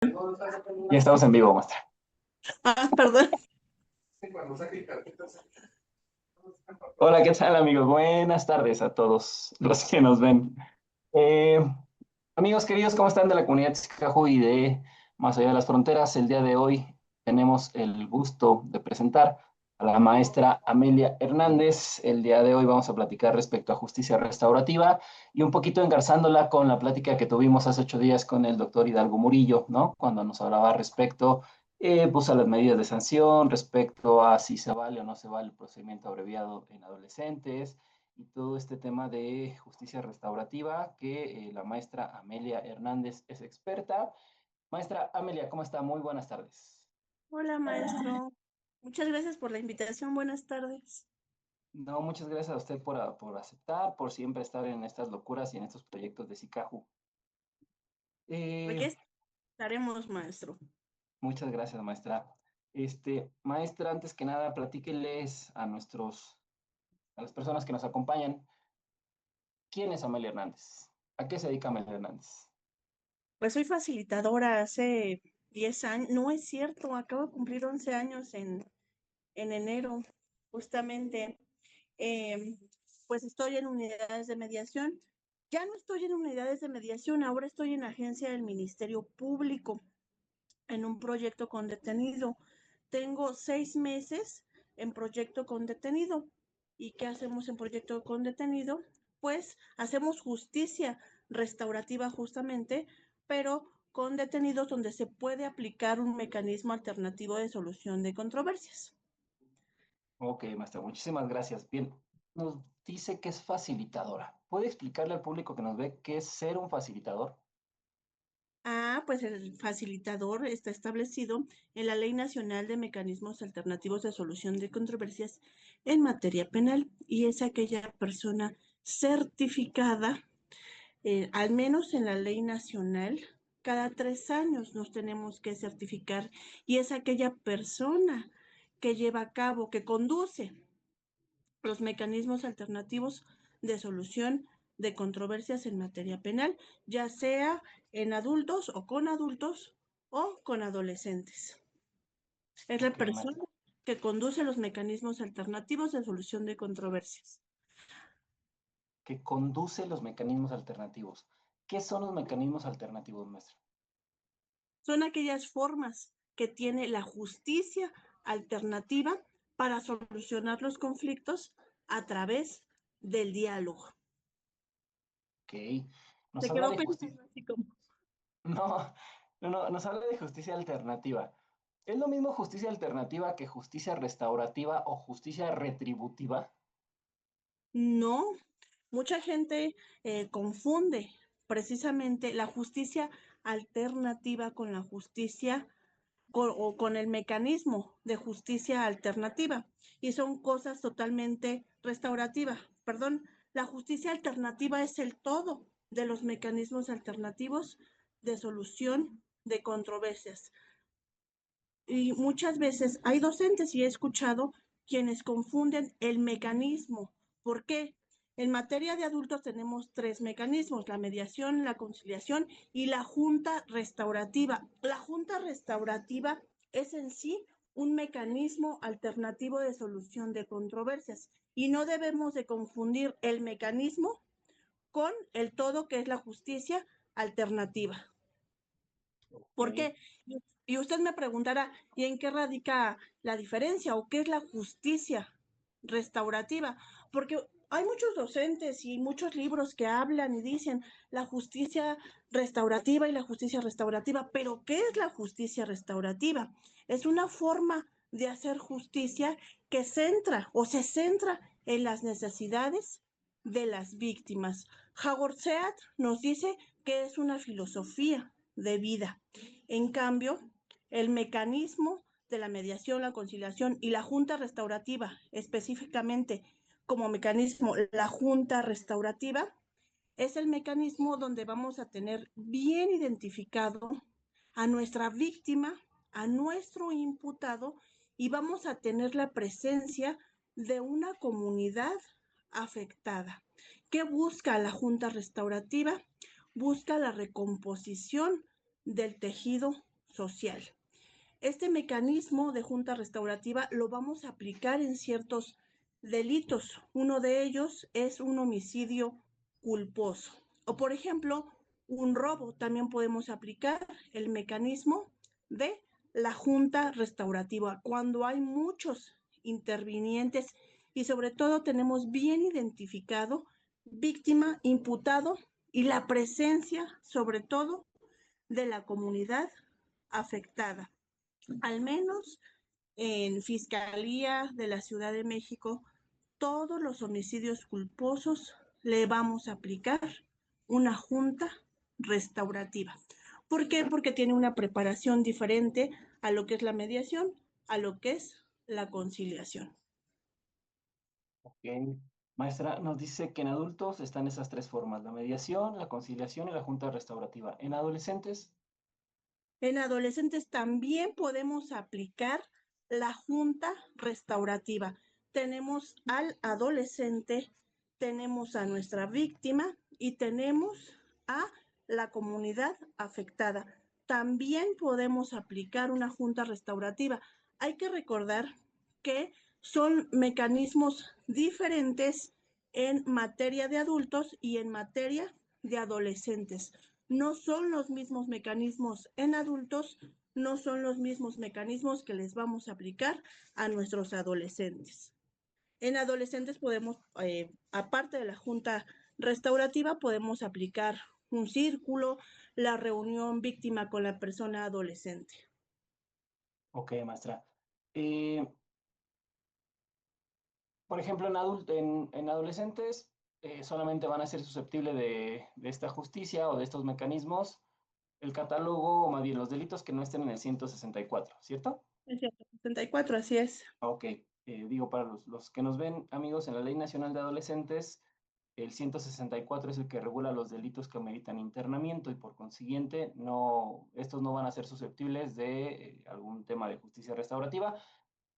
Ya estamos en vivo, maestra. Perdón. Hola, ¿qué tal, amigos? Buenas tardes a todos los que nos ven. Eh, Amigos queridos, ¿cómo están de la comunidad Tizcajú y de Más Allá de las Fronteras? El día de hoy tenemos el gusto de presentar a la maestra Amelia Hernández. El día de hoy vamos a platicar respecto a justicia restaurativa y un poquito engarzándola con la plática que tuvimos hace 8 días con el doctor Hidalgo Murillo, ¿no? Cuando nos hablaba respecto pues a las medidas de sanción, respecto a si se vale o no se vale el procedimiento abreviado en adolescentes y todo este tema de justicia restaurativa que la maestra Amelia Hernández es experta. Maestra Amelia, ¿cómo está? Muy buenas tardes. Hola, maestro. Muchas gracias por la invitación. Buenas tardes. No, muchas gracias a usted por aceptar, por siempre estar en estas locuras y en estos proyectos de SICAJU. Eh, Aquí estaremos, maestro. Muchas gracias, maestra. Maestra, antes que nada, platíqueles a las personas que nos acompañan, ¿quién es Amelia Hernández? ¿A qué se dedica Amelia Hernández? Pues soy facilitadora hace 10 años. No es cierto, acabo de cumplir 11 años en enero, justamente. Em, pues estoy en unidades de mediación. Ya no estoy en unidades de mediación, ahora estoy en agencia del Ministerio Público, en un proyecto con detenido. Tengo 6 meses en proyecto con detenido. ¿Y qué hacemos en proyecto con detenido? Pues hacemos justicia restaurativa justamente, pero con detenidos donde se puede aplicar un mecanismo alternativo de solución de controversias. Ok, maestra, muchísimas gracias. Bien, nos dice que es facilitadora. ¿Puede explicarle al público que nos ve qué es ser un facilitador? Pues el facilitador está establecido en la Ley Nacional de Mecanismos Alternativos de Solución de Controversias en materia penal y es aquella persona certificada, al menos en la Ley Nacional, cada 3 años nos tenemos que certificar y es aquella persona que lleva a cabo, que conduce los mecanismos alternativos de solución de controversias en materia penal, ya sea en adultos o con adolescentes. Es la Ok, persona maestra. que conduce los mecanismos alternativos de solución de controversias. Que conduce los mecanismos alternativos. ¿Qué son los mecanismos alternativos, maestra? Son aquellas formas que tiene la justicia alternativa para solucionar los conflictos a través del diálogo. Ok, nos Se habla quedó de justicia. pensando así como, No, no, nos habla de justicia alternativa. ¿Es lo mismo justicia alternativa que justicia restaurativa o justicia retributiva? no, mucha gente confunde precisamente la justicia alternativa con la justicia o con el mecanismo de justicia alternativa y son cosas totalmente restaurativas. Perdón, la justicia alternativa es el todo de los mecanismos alternativos de solución de controversias. Y muchas veces hay docentes y he escuchado quienes confunden el mecanismo. ¿Por qué? En materia de adultos tenemos 3 mecanismos: la mediación, la conciliación y la junta restaurativa. La junta restaurativa es en sí un mecanismo alternativo de solución de controversias y no debemos de confundir el mecanismo con el todo que es la justicia alternativa. ¿Por Ok. qué? Y usted me preguntará, ¿y en qué radica la diferencia o qué es la justicia restaurativa? Porque hay muchos docentes y muchos libros que hablan y dicen la justicia restaurativa y la justicia restaurativa, pero ¿qué es la justicia restaurativa? Es una forma de hacer justicia que centra o se centra en las necesidades de las víctimas. Howard Seat nos dice que es una filosofía de vida. En cambio, el mecanismo de la mediación, la conciliación y la junta restaurativa, específicamente como mecanismo la junta restaurativa, es el mecanismo donde vamos a tener bien identificado a nuestra víctima, a nuestro imputado y vamos a tener la presencia de una comunidad afectada. ¿Qué busca la junta restaurativa? Busca la recomposición del tejido social. Este mecanismo de junta restaurativa lo vamos a aplicar en ciertos delitos. Uno de ellos es un homicidio culposo. O por ejemplo, un robo. También podemos aplicar el mecanismo de la junta restaurativa cuando hay muchos intervinientes y sobre todo tenemos bien identificado víctima, imputado y la presencia sobre todo de la comunidad afectada. Al menos en Fiscalía de la Ciudad de México, todos los homicidios culposos le vamos a aplicar una junta restaurativa. ¿Por qué? Porque tiene una preparación diferente a lo que es la mediación, a lo que es la conciliación. Ok. Maestra, nos dice que en adultos están esas tres formas, la mediación, la conciliación y la junta restaurativa. ¿En adolescentes? En adolescentes también podemos aplicar la junta restaurativa. Tenemos al adolescente, tenemos a nuestra víctima y tenemos a la comunidad afectada. También podemos aplicar una junta restaurativa. Hay que recordar que son mecanismos diferentes en materia de adultos y en materia de adolescentes. No son los mismos mecanismos en adultos, no son los mismos mecanismos que les vamos a aplicar a nuestros adolescentes. En adolescentes podemos, aparte de la junta restaurativa, podemos aplicar un círculo, la reunión víctima con la persona adolescente. Ok, maestra. Eh, por ejemplo, en adolescentes solamente van a ser susceptibles de esta justicia o de estos mecanismos el catálogo, o más bien los delitos que no estén en el 164, ¿cierto? En 164, así es. Ok, digo para los que nos ven, amigos, en la Ley Nacional de Adolescentes, el 164 es el que regula los delitos que ameritan internamiento y por consiguiente no, estos no van a ser susceptibles de algún tema de justicia restaurativa,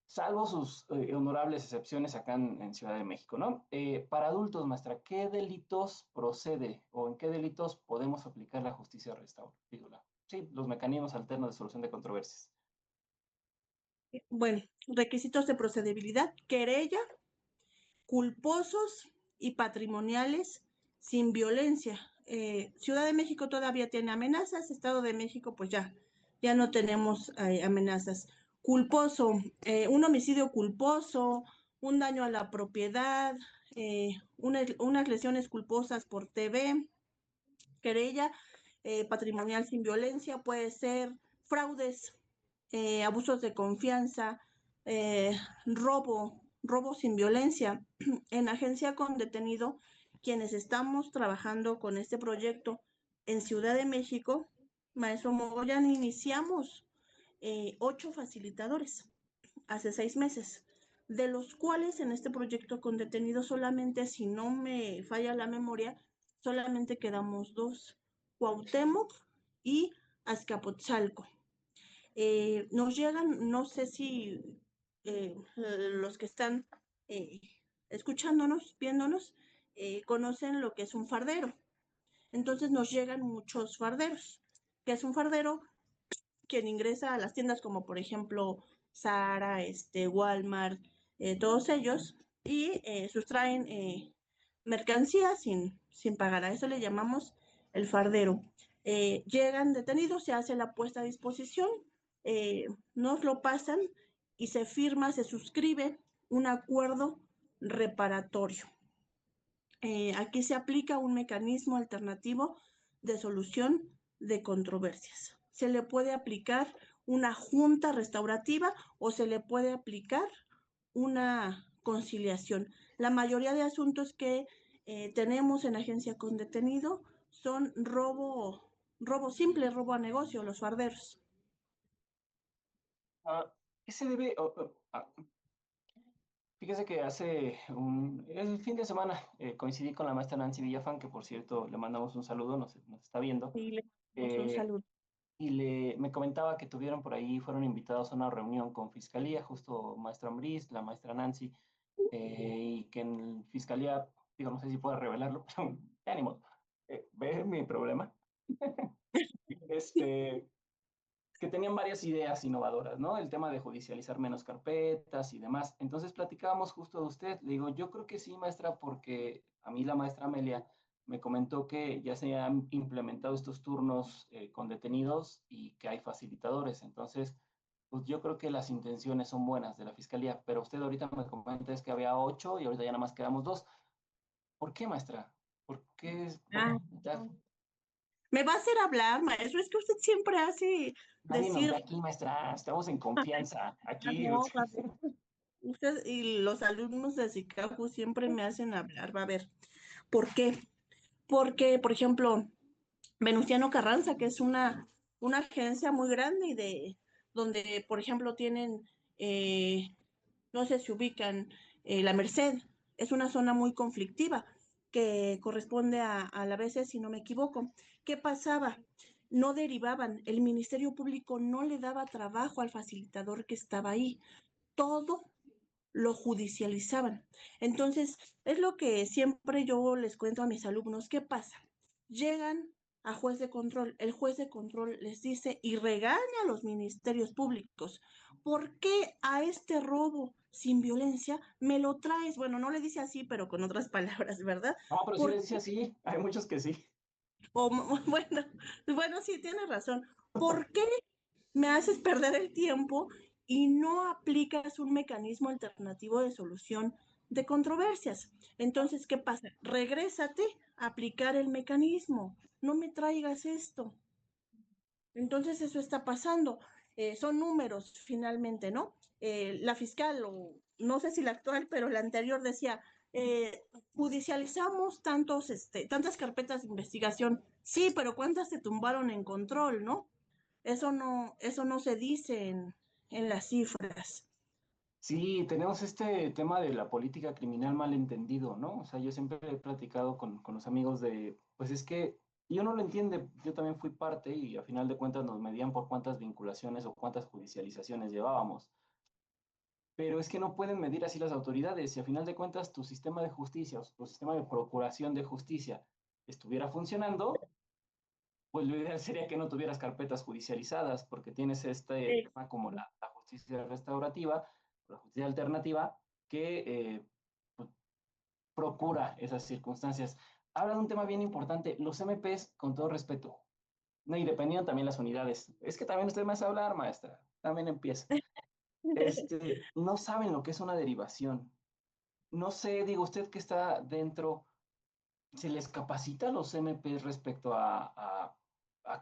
salvo sus honorables excepciones acá en Ciudad de México, ¿no? Para adultos, maestra, ¿qué delitos procede o en qué delitos podemos aplicar la justicia restaurativa? Sí, los mecanismos alternos de solución de controversias. Bueno, requisitos de procedibilidad, querella, culposos y patrimoniales sin violencia. Ciudad de México todavía tiene amenazas, Estado de México pues ya no tenemos amenazas. Culposo, un homicidio culposo, un daño a la propiedad, unas lesiones culposas por TV, querella patrimonial sin violencia, puede ser fraudes, abusos de confianza, robo sin violencia. En Agencia con Detenido, quienes estamos trabajando con este proyecto en Ciudad de México, maestro Mogollán, iniciamos 8 facilitadores hace 6 meses, de los cuales en este proyecto con detenido solamente, si no me falla la memoria, solamente quedamos 2, Cuauhtémoc y Azcapotzalco. Nos llegan, no sé si los que están eh, escuchándonos, viéndonos, conocen lo que es un fardero. Entonces nos llegan muchos farderos. ¿Qué es un fardero? Quien ingresa a las tiendas como por ejemplo Zara, Walmart, todos ellos, y sustraen mercancía sin pagar. A eso le llamamos el fardero. Llegan detenidos, se hace la puesta a disposición, nos lo pasan y se firma, se suscribe un acuerdo reparatorio. Aquí se aplica un mecanismo alternativo de solución de controversias. Se le puede aplicar una junta restaurativa o se le puede aplicar una conciliación. La mayoría de asuntos que tenemos en Agencia con Detenido son robo simple, robo a negocio, los farderos. Ah, ¿qué se debe? Fíjese que el fin de semana coincidí con la maestra Nancy Villafán, que por cierto le mandamos un saludo, nos está viendo, Y le damos un eh, saludo. y me comentaba que tuvieron por ahí, fueron invitados a una reunión con Fiscalía, justo maestra Ambris, la maestra Nancy, y que en Fiscalía, digo, no sé si puedo revelarlo, pero ya ni modo. ¿Ve mi problema? Este, que tenían varias ideas innovadoras, ¿no? El tema de judicializar menos carpetas y demás. Entonces platicábamos justo de usted. Le digo, yo creo que sí, maestra, porque a mí la maestra Amelia me comentó que ya se han implementado estos turnos con detenidos y que hay facilitadores. Entonces, pues yo creo que las intenciones son buenas de la fiscalía, pero usted ahorita me comenta es que había 8 y ahorita ya nada más quedamos 2. ¿Por qué, maestra? ¿Por qué? Ah, Bueno, ya me va a hacer hablar, maestro. Es que usted siempre hace nadie nos decir, ve aquí, maestra. Estamos en confianza. ah, Aquí. no, va a ver. Usted y los alumnos de SICAJU siempre me hacen hablar. Va a ver. ¿Por qué? Porque, por ejemplo, Venustiano Carranza, que es una agencia muy grande y donde, por ejemplo, tienen, no sé si ubican, La Merced, es una zona muy conflictiva que corresponde a la ABC, si no me equivoco. ¿Qué pasaba? No derivaban, el Ministerio Público no le daba trabajo al facilitador que estaba ahí. Todo lo judicializaban. Entonces, es lo que siempre yo les cuento a mis alumnos. ¿Qué pasa? Llegan a juez de control, el juez de control les dice y regaña a los ministerios públicos, ¿por qué a este robo sin violencia me lo traes? Bueno, no le dice así, pero con otras palabras, ¿verdad? No, pero sí ¿Por le dice así. Hay muchos que sí. o, bueno, bueno, sí, tienes razón. ¿Por qué me haces perder el tiempo y no aplicas un mecanismo alternativo de solución de controversias? Entonces, ¿qué pasa? Regrésate a aplicar el mecanismo. No me traigas esto. Entonces, eso está pasando. Son números finalmente, ¿no? La fiscal, o no sé si la actual, pero la anterior decía, judicializamos tantas carpetas de investigación. Sí, pero ¿cuántas se tumbaron en control, no? Eso no se dice en las cifras. Sí, tenemos este tema de la política criminal mal entendido, ¿no? O sea, yo siempre he platicado con los amigos de, pues es que yo no lo entiende, yo también fui parte y a final de cuentas nos medían por cuántas vinculaciones o cuántas judicializaciones llevábamos. Pero es que no pueden medir así las autoridades. Si a final de cuentas tu sistema de justicia o tu sistema de procuración de justicia estuviera funcionando, pues lo ideal sería que no tuvieras carpetas judicializadas, porque tienes este Eh, tema como la justicia restaurativa, la justicia alternativa, que pues, procura esas circunstancias. Habla de un tema bien importante, los MPs, con todo respeto, no, y dependiendo también las unidades. Es que también usted me hace hablar, maestra, también empieza. No saben lo que es una derivación. No sé, digo, usted que está dentro, ¿se les capacita a los MP respecto a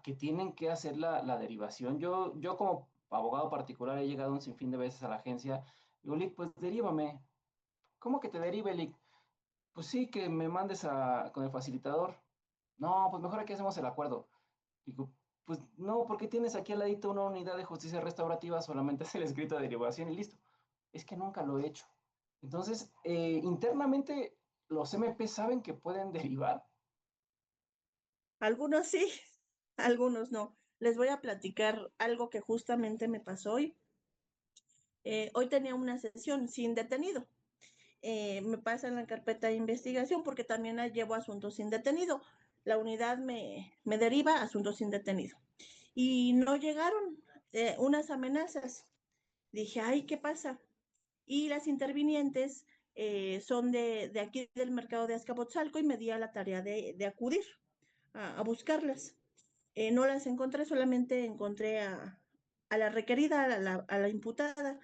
que tienen que hacer la derivación? Yo como abogado particular he llegado un sinfín de veces a la agencia. Digo, Lic, pues derívame. ¿Cómo que te derive, Lic? Pues sí, que me mandes con el facilitador. No, pues mejor aquí hacemos el acuerdo. Digo, pues no, porque tienes aquí al ladito una unidad de justicia restaurativa, solamente es el escrito de derivación y listo. Es que nunca lo he hecho. Entonces, internamente, los MP saben que pueden derivar. Algunos sí, algunos no. Les voy a platicar algo que justamente me pasó hoy. Hoy tenía una sesión sin detenido. Me pasan la carpeta de investigación porque también llevo asuntos sin detenido. La unidad me deriva asuntos sin detenido. Y no llegaron unas amenazas. Dije, ay, ¿qué pasa? Y las intervinientes son de aquí del mercado de Azcapotzalco y me di a la tarea de acudir a buscarlas. No las encontré, solamente encontré a la requerida, a la imputada.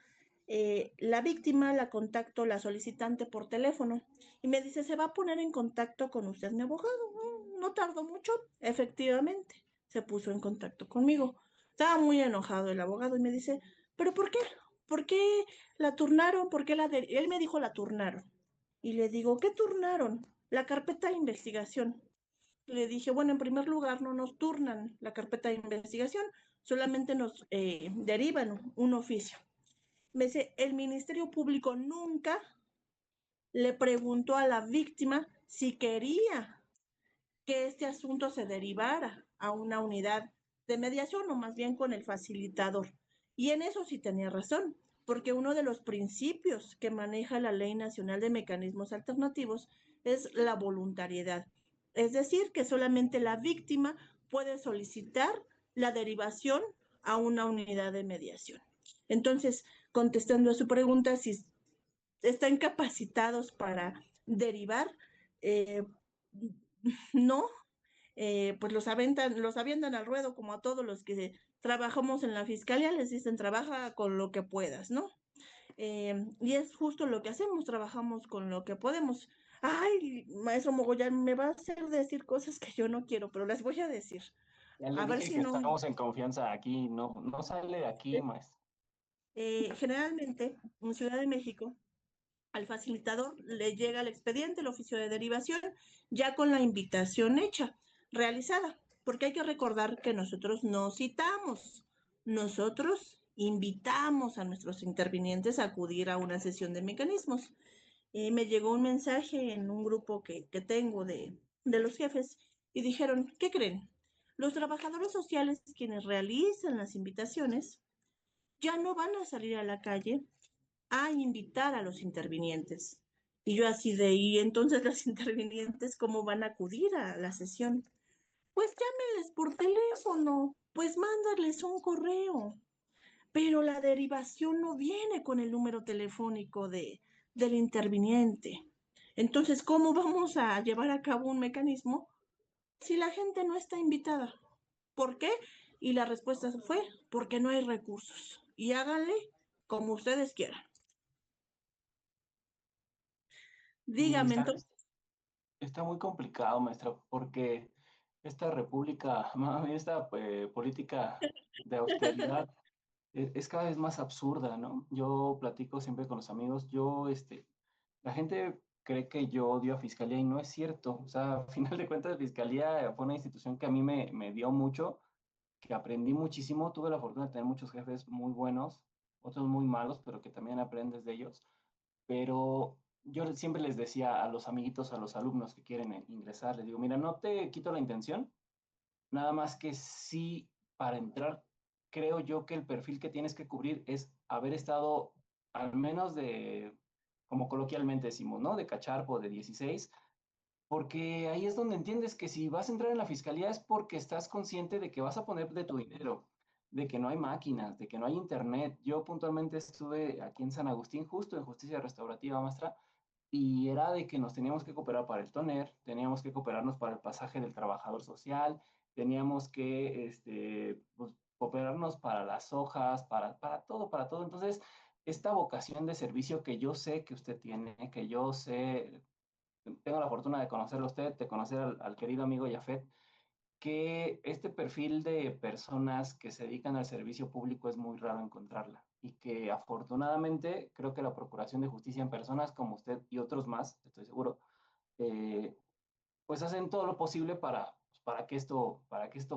La víctima la contacto, la solicitante por teléfono y me dice, se va a poner en contacto con usted, mi abogado. No tardó mucho, efectivamente, se puso en contacto conmigo. Estaba muy enojado el abogado y me dice, ¿pero por qué? ¿Por qué la turnaron? ¿Por qué Él me dijo la turnaron. Y le digo, ¿qué turnaron? La carpeta de investigación. Le dije, bueno, en primer lugar, no nos turnan la carpeta de investigación, solamente nos derivan un oficio. Me dice, el Ministerio Público nunca le preguntó a la víctima si quería que este asunto se derivara a una unidad de mediación o más bien con el facilitador. Y en eso sí tenía razón, porque uno de los principios que maneja la Ley Nacional de Mecanismos Alternativos es la voluntariedad. Es decir, que solamente la víctima puede solicitar la derivación a una unidad de mediación. Entonces, contestando a su pregunta, si están capacitados para derivar, eh, no, pues los avientan al ruedo como a todos los que trabajamos en la fiscalía, les dicen trabaja con lo que puedas, ¿no? Y es justo lo que hacemos, trabajamos con lo que podemos. Ay, maestro Mogollán, me va a hacer decir cosas que yo no quiero, pero las voy a decir. Ya le A ver dije si que no. estamos en confianza aquí, no, no sale de aquí, maestro. Generalmente, en Ciudad de México, al facilitador le llega el expediente, el oficio de derivación, ya con la invitación hecha, realizada, porque hay que recordar que nosotros no citamos, nosotros invitamos a nuestros intervinientes a acudir a una sesión de mecanismos. Me llegó un mensaje en un grupo que tengo de los jefes y dijeron, ¿qué creen? Los trabajadores sociales quienes realizan las invitaciones ya no van a salir a la calle a invitar a los intervinientes. Y yo así de, ¿y entonces los intervinientes cómo van a acudir a la sesión? Pues llámenles por teléfono, pues mándales un correo. Pero la derivación no viene con el número telefónico del interviniente. Entonces, ¿cómo vamos a llevar a cabo un mecanismo si la gente no está invitada? ¿Por qué? Y la respuesta fue, porque no hay recursos. Y háganle como ustedes quieran. Y Dígame entonces. está muy complicado, maestra, porque esta república, más bien esta política de austeridad es cada vez más absurda, ¿no? Yo platico siempre con los amigos, la gente cree que yo odio a Fiscalía y no es cierto. O sea, a final de cuentas, Fiscalía fue una institución que a mí me dio mucho, que aprendí muchísimo, tuve la fortuna de tener muchos jefes muy buenos, otros muy malos, pero que también aprendes de ellos. Pero yo siempre les decía a los amiguitos, a los alumnos que quieren ingresar, les digo, mira, no te quito la intención, nada más que sí, para entrar, creo yo que el perfil que tienes que cubrir es haber estado al menos como coloquialmente decimos, ¿no? De cacharpo, de 16, porque ahí es donde entiendes que si vas a entrar en la fiscalía es porque estás consciente de que vas a poner de tu dinero, de que no hay máquinas, de que no hay internet. Yo puntualmente estuve aquí en San Agustín, justo en Justicia Restaurativa, maestra, y era de que nos teníamos que cooperar para el toner, teníamos que cooperarnos para el pasaje del trabajador social, teníamos que pues, cooperarnos para las hojas, para todo, para todo. Entonces, esta vocación de servicio que yo sé que usted tiene, que yo sé, tengo la fortuna de conocerlo a usted, de conocer al querido amigo Jafet, que este perfil de personas que se dedican al servicio público es muy raro encontrarla y que afortunadamente creo que la Procuración de Justicia en personas como usted y otros más, estoy seguro, eh, pues hacen todo lo posible para que esto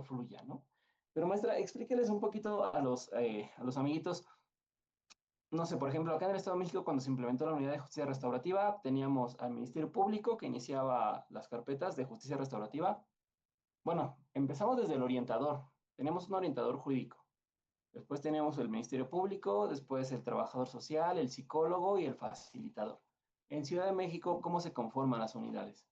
fluya, ¿no? Pero maestra, explíqueles un poquito a los amiguitos, no sé, por ejemplo, acá en el Estado de México, cuando se implementó la unidad de justicia restaurativa, teníamos al Ministerio Público que iniciaba las carpetas de justicia restaurativa. Bueno, empezamos desde el orientador. Tenemos un orientador jurídico. Después tenemos el Ministerio Público, después el trabajador social, el psicólogo y el facilitador. En Ciudad de México, ¿cómo se conforman las unidades?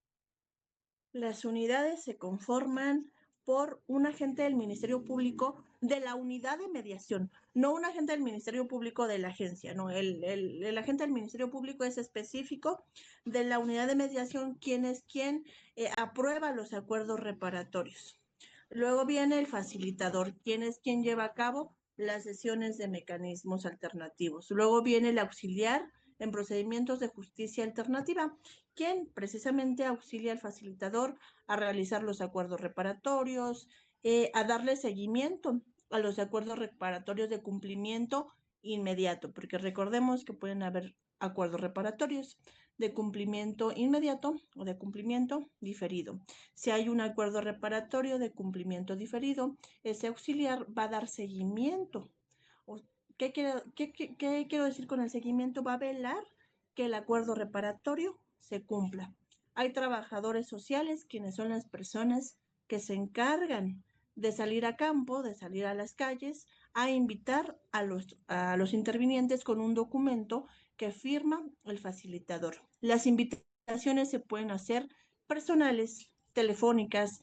Las unidades se conforman por un agente del Ministerio Público de la unidad de mediación, no un agente del Ministerio Público de la agencia, no, el agente del Ministerio Público es específico de la unidad de mediación, quien es quien aprueba los acuerdos reparatorios. Luego viene el facilitador, quien es quien lleva a cabo las sesiones de mecanismos alternativos. Luego viene el auxiliar en procedimientos de justicia alternativa, quien precisamente auxilia al facilitador a realizar los acuerdos reparatorios, a darle seguimiento a los acuerdos reparatorios de cumplimiento inmediato, porque recordemos que pueden haber acuerdos reparatorios de cumplimiento inmediato o de cumplimiento diferido. Si hay un acuerdo reparatorio de cumplimiento diferido, ese auxiliar va a dar seguimiento. ¿Qué quiero decir con el seguimiento? Va a velar que el acuerdo reparatorio se cumpla. Hay trabajadores sociales, quienes son las personas que se encargan de salir a campo, de salir a las calles, a invitar a los intervinientes con un documento que firma el facilitador. Las invitaciones se pueden hacer personales, telefónicas,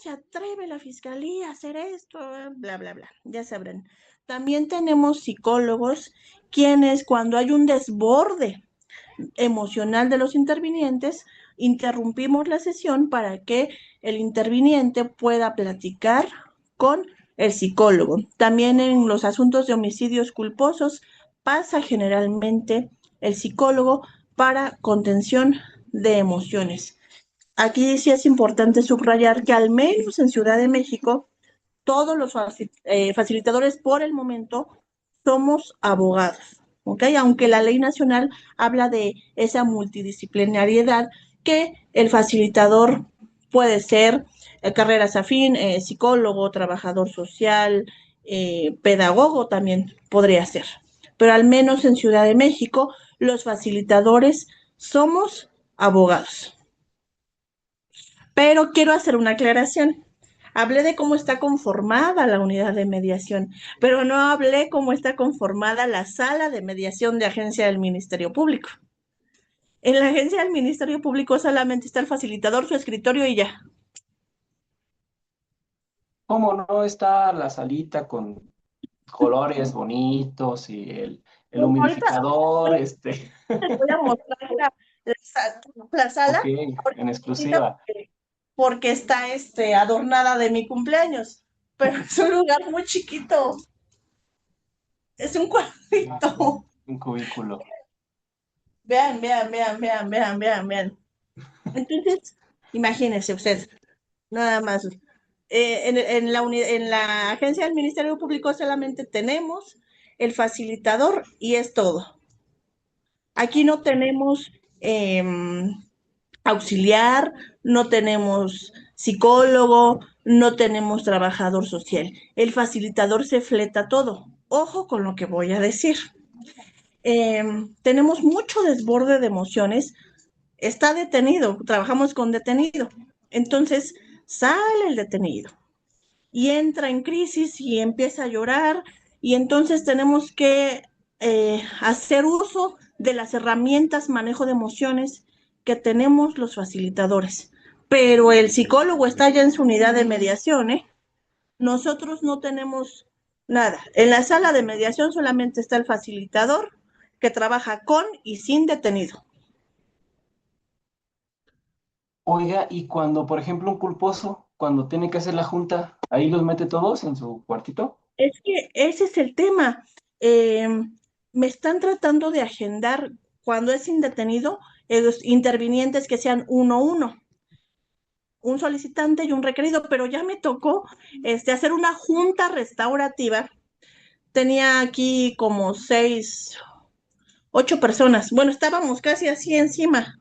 se atreve la fiscalía a hacer esto? Bla, bla, bla, ya sabrán. También tenemos psicólogos quienes cuando hay un desborde emocional de los intervinientes, interrumpimos la sesión para que el interviniente pueda platicar con el psicólogo. También en los asuntos de homicidios culposos pasa generalmente el psicólogo para contención de emociones. Aquí sí es importante subrayar que al menos en Ciudad de México, todos los facilitadores por el momento somos abogados, ¿ok? Aunque la ley nacional habla de esa multidisciplinariedad que el facilitador puede ser carreras afín, psicólogo, trabajador social, pedagogo también podría ser. Pero al menos en Ciudad de México, los facilitadores somos abogados. Pero quiero hacer una aclaración. Hablé de cómo está conformada la unidad de mediación, pero no hablé cómo está conformada la sala de mediación de agencia del Ministerio Público. En la agencia del Ministerio Público solamente está el facilitador, su escritorio y ya. ¿Cómo no está la salita con colores bonitos y el Pues ahorita, humidificador, les voy a mostrar la ok, sala, en ahorita exclusiva. porque está adornada de mi cumpleaños, pero es un lugar muy chiquito, es un cuadrito. Un cubículo. Vean, vean, vean, vean, vean, vean, vean. Entonces, imagínense usted, nada más. En la agencia del Ministerio Público solamente tenemos el facilitador y es todo. Aquí no tenemos eh, auxiliar, no tenemos psicólogo, no tenemos trabajador social. El facilitador se fleta todo. Ojo con lo que voy a decir. Eh, Tenemos mucho desborde de emociones. Está detenido, trabajamos con detenido. Entonces sale el detenido y entra en crisis y empieza a llorar y entonces tenemos que hacer uso de las herramientas manejo de emociones que tenemos los facilitadores. Pero el psicólogo está ya en su unidad de mediación, ¿eh? Nosotros no tenemos nada. En la sala de mediación solamente está el facilitador que trabaja con y sin detenido. Oiga, y cuando, por ejemplo, un culposo, cuando tiene que hacer la junta, ahí los mete todos en su cuartito. Es que ese es el tema. Eh, Me están tratando de agendar cuando es indetenido los intervinientes que sean uno a uno, un solicitante y un requerido, pero ya me tocó hacer una junta restaurativa. Tenía aquí como 8 personas. Bueno, estábamos casi así encima.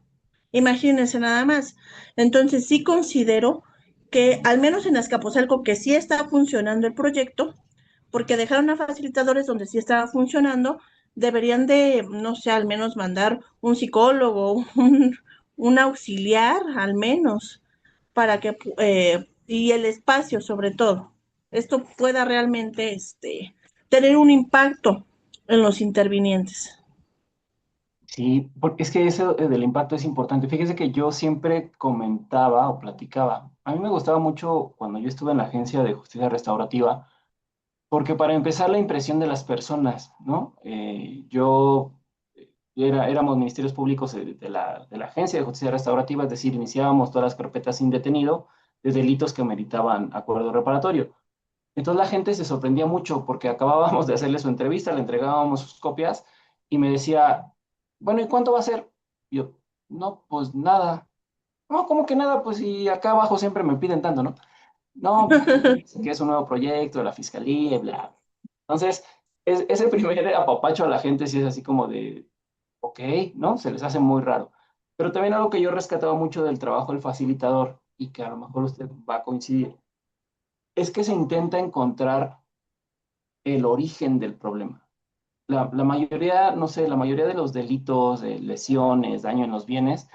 Imagínense nada más. Entonces sí considero que al menos en Azcapotzalco que sí está funcionando el proyecto, porque dejaron a facilitadores donde sí estaba funcionando, deberían de, no sé, al menos mandar un psicólogo, un auxiliar, al menos, para que, y el espacio sobre todo, esto pueda realmente tener un impacto en los intervinientes. Sí, porque es que eso del impacto es importante. Fíjese que yo siempre comentaba o platicaba. A mí me gustaba mucho cuando yo estuve en la Agencia de Justicia Restaurativa, porque para empezar la impresión de las personas, ¿no? Éramos ministerios públicos de la Agencia de Justicia Restaurativa, es decir, iniciábamos todas las carpetas sin detenido de delitos que meritaban acuerdo reparatorio. Entonces la gente se sorprendía mucho porque acabábamos de hacerle su entrevista, le entregábamos sus copias y me decía, bueno, ¿y cuánto va a ser? Y yo, no, pues nada. No, ¿cómo que nada? Pues si acá abajo siempre me piden tanto, ¿no? No, pues, que es un nuevo proyecto de la fiscalía, y bla. Entonces, ese primer apapacho a la gente sí es así como de, ok, ¿no? Se les hace muy raro. Pero también algo que yo rescataba mucho del trabajo del facilitador y que a lo mejor usted va a coincidir, es que se intenta encontrar el origen del problema. La mayoría, no sé, la mayoría de los delitos, de lesiones, daño en los bienes,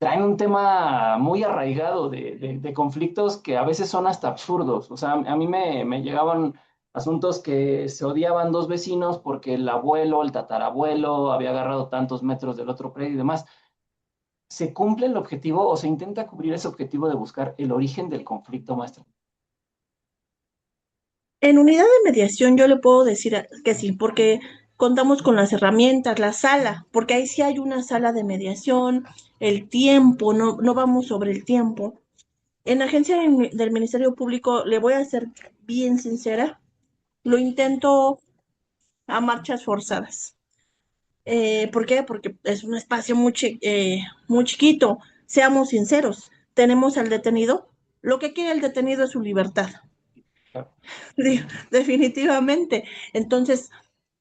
traen un tema muy arraigado de conflictos que a veces son hasta absurdos. O sea, a mí me llegaban asuntos que se odiaban dos vecinos porque el abuelo, el tatarabuelo, había agarrado tantos metros del otro predio y demás. ¿se cumple el objetivo o se intenta cubrir ese objetivo de buscar el origen del conflicto, maestra? En unidad de mediación yo le puedo decir que sí, porque contamos con las herramientas, la sala, porque ahí sí hay una sala de mediación, el tiempo, no vamos sobre el tiempo. En la agencia del Ministerio Público, le voy a ser bien sincera, lo intento a marchas forzadas. ¿Por qué? Porque es un espacio muy chiquito. Seamos sinceros, tenemos al detenido. Lo que quiere el detenido es su libertad. Definitivamente. Entonces,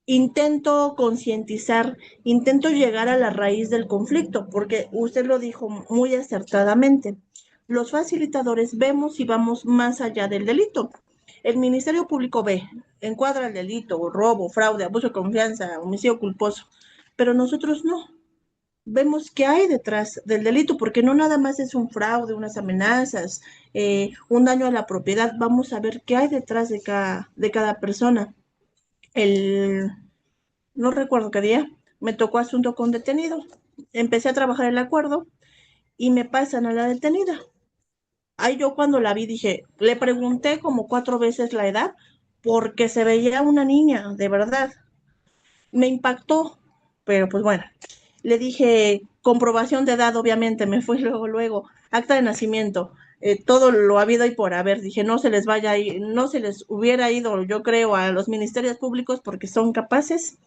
intento concientizar, intento llegar a la raíz del conflicto, porque usted lo dijo muy acertadamente. Los facilitadores vemos y vamos más allá del delito. El Ministerio Público ve, encuadra el delito, robo, fraude, abuso de confianza, homicidio culposo, pero nosotros no. Vemos qué hay detrás del delito, porque no nada más es un fraude, unas amenazas, un daño a la propiedad. Vamos a ver qué hay detrás de cada persona. El, no recuerdo qué día, me tocó asunto con detenido. Empecé a trabajar el acuerdo y me pasan a la detenida. Ahí yo cuando la vi dije, le pregunté como 4 veces la edad porque se veía una niña, de verdad. Me impactó, pero pues bueno, le dije comprobación de edad, obviamente, me fui luego, acta de nacimiento, todo lo habido y por haber. Dije, no se les vaya a ir, no se les hubiera ido, yo creo, a los ministerios públicos porque son capaces.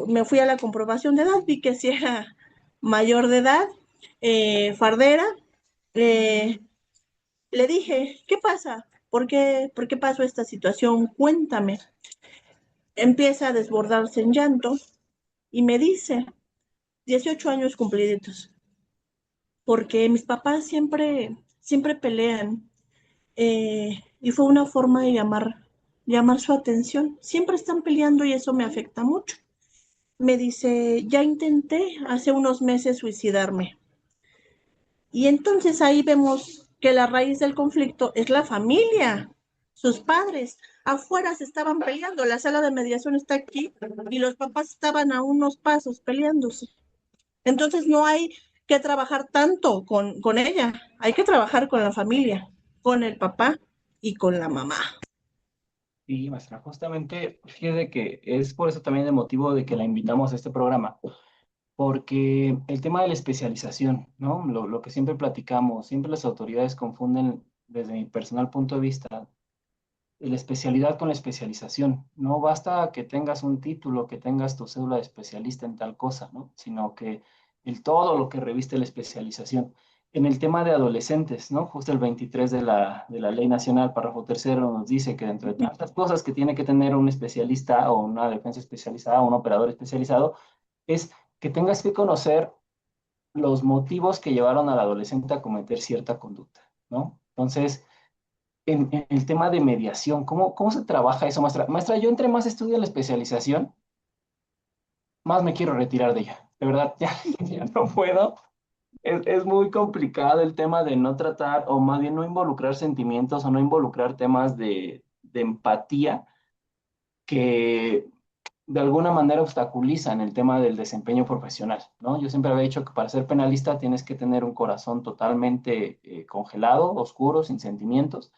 Me fui a la comprobación de edad, vi que si era mayor de edad, fardera. eh, Le dije, ¿qué pasa? ¿Por qué pasó esta situación? Cuéntame. Empieza a desbordarse en llanto y me dice, 18 años cumpliditos, porque mis papás siempre pelean, y fue una forma de llamar su atención. Siempre están peleando y eso me afecta mucho. Me dice, ya intenté hace unos meses suicidarme. Y entonces ahí vemos que la raíz del conflicto es la familia, sus padres. Afuera se estaban peleando, la sala de mediación está aquí y los papás estaban a unos pasos peleándose. Entonces no hay que trabajar tanto con ella, hay que trabajar con la familia, con el papá y con la mamá. Sí, maestra, justamente, fíjese que es por eso también el motivo de que la invitamos a este programa, porque el tema de la especialización, ¿no? Lo que siempre platicamos, siempre las autoridades confunden, desde mi personal punto de vista, la especialidad con la especialización. No basta que tengas un título, que tengas tu cédula de especialista en tal cosa, ¿no? Sino que el todo lo que reviste la especialización. En el tema de adolescentes, ¿no? Justo el 23 de la Ley Nacional, párrafo tercero, nos dice que dentro de tantas cosas que tiene que tener un especialista o una defensa especializada o un operador especializado, es que tengas que conocer los motivos que llevaron al adolescente a cometer cierta conducta, ¿no? Entonces, en el tema de mediación, ¿cómo se trabaja eso, maestra? Maestra, yo entre más estudio la especialización, más me quiero retirar de ella. De verdad, ya no puedo. Es muy complicado el tema de no tratar, o más bien no involucrar sentimientos o no involucrar temas de empatía que de alguna manera obstaculizan el tema del desempeño profesional, ¿no? Yo siempre había dicho que para ser penalista tienes que tener un corazón totalmente congelado, oscuro, sin sentimientos.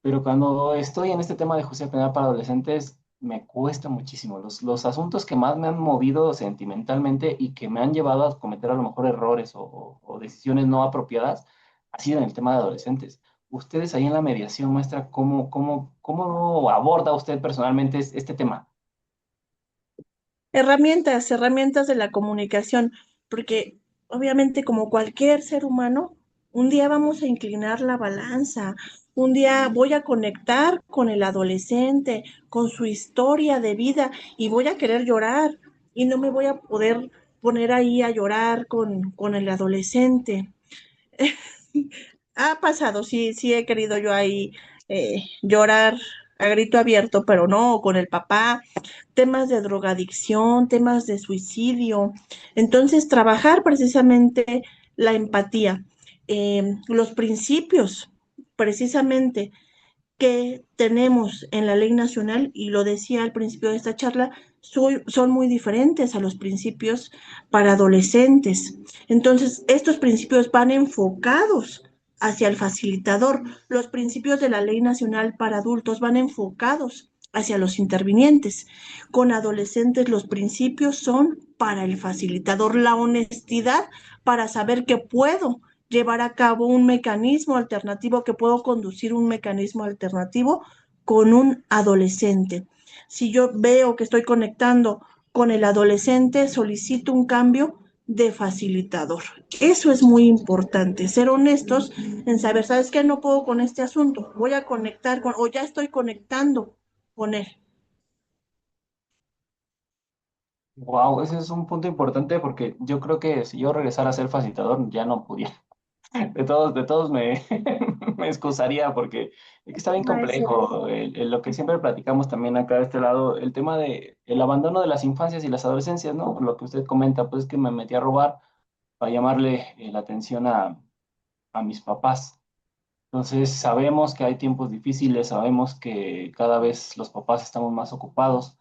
Pero cuando estoy en este tema de justicia penal para adolescentes, me cuesta muchísimo. Los asuntos que más me han movido sentimentalmente y que me han llevado a cometer a lo mejor errores o decisiones no apropiadas, ha sido en el tema de adolescentes. Ustedes ahí en la mediación, maestra, ¿cómo aborda usted personalmente este tema? Herramientas de la comunicación, porque obviamente como cualquier ser humano, un día vamos a inclinar la balanza, un día voy a conectar con el adolescente, con su historia de vida y voy a querer llorar y no me voy a poder poner ahí a llorar con el adolescente. Ha pasado, sí, sí he querido yo ahí llorar a grito abierto, pero no, con el papá, temas de drogadicción, temas de suicidio. Entonces, trabajar precisamente la empatía, los principios, precisamente. que tenemos en la ley nacional, y lo decía al principio de esta charla, son muy diferentes a los principios para adolescentes. Entonces, estos principios van enfocados hacia el facilitador. Los principios de la ley nacional para adultos van enfocados hacia los intervinientes. Con adolescentes los principios son para el facilitador, la honestidad para saber que puedo llevar a cabo un mecanismo alternativo, que puedo conducir un mecanismo alternativo con un adolescente. Si yo veo que estoy conectando con el adolescente, solicito un cambio de facilitador. Eso es muy importante, ser honestos en saber, ¿sabes qué? No puedo con este asunto, voy a conectar con, o ya estoy conectando con él. Wow, ese es un punto importante porque yo creo que si yo regresara a ser facilitador ya no pudiera. De todos me, me excusaría porque es que está bien Maestro, complejo. Lo que siempre platicamos también acá de este lado, el tema de el abandono de las infancias y las adolescencias, ¿no? Lo que usted comenta, pues es que me metí a robar para llamarle la atención a mis papás. Entonces, sabemos que hay tiempos difíciles, sabemos que cada vez los papás estamos más ocupados,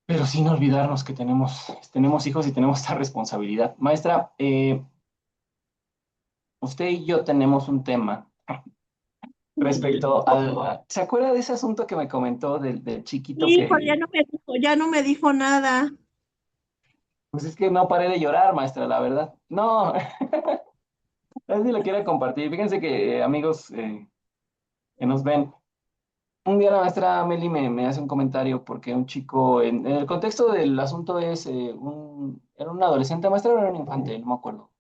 pero sin olvidarnos que tenemos hijos y tenemos esta responsabilidad. Maestra, usted y yo tenemos un tema respecto al... ¿Se acuerda de ese asunto que me comentó del chiquito hijo, que... ya no me dijo nada. Pues es que no paré de llorar, maestra, la verdad. No, a ver si lo quiere compartir. Fíjense que, amigos que nos ven, un día la maestra Meli me hace un comentario porque un chico, en el contexto del asunto es, era un adolescente, maestra, o era un infante, no me acuerdo.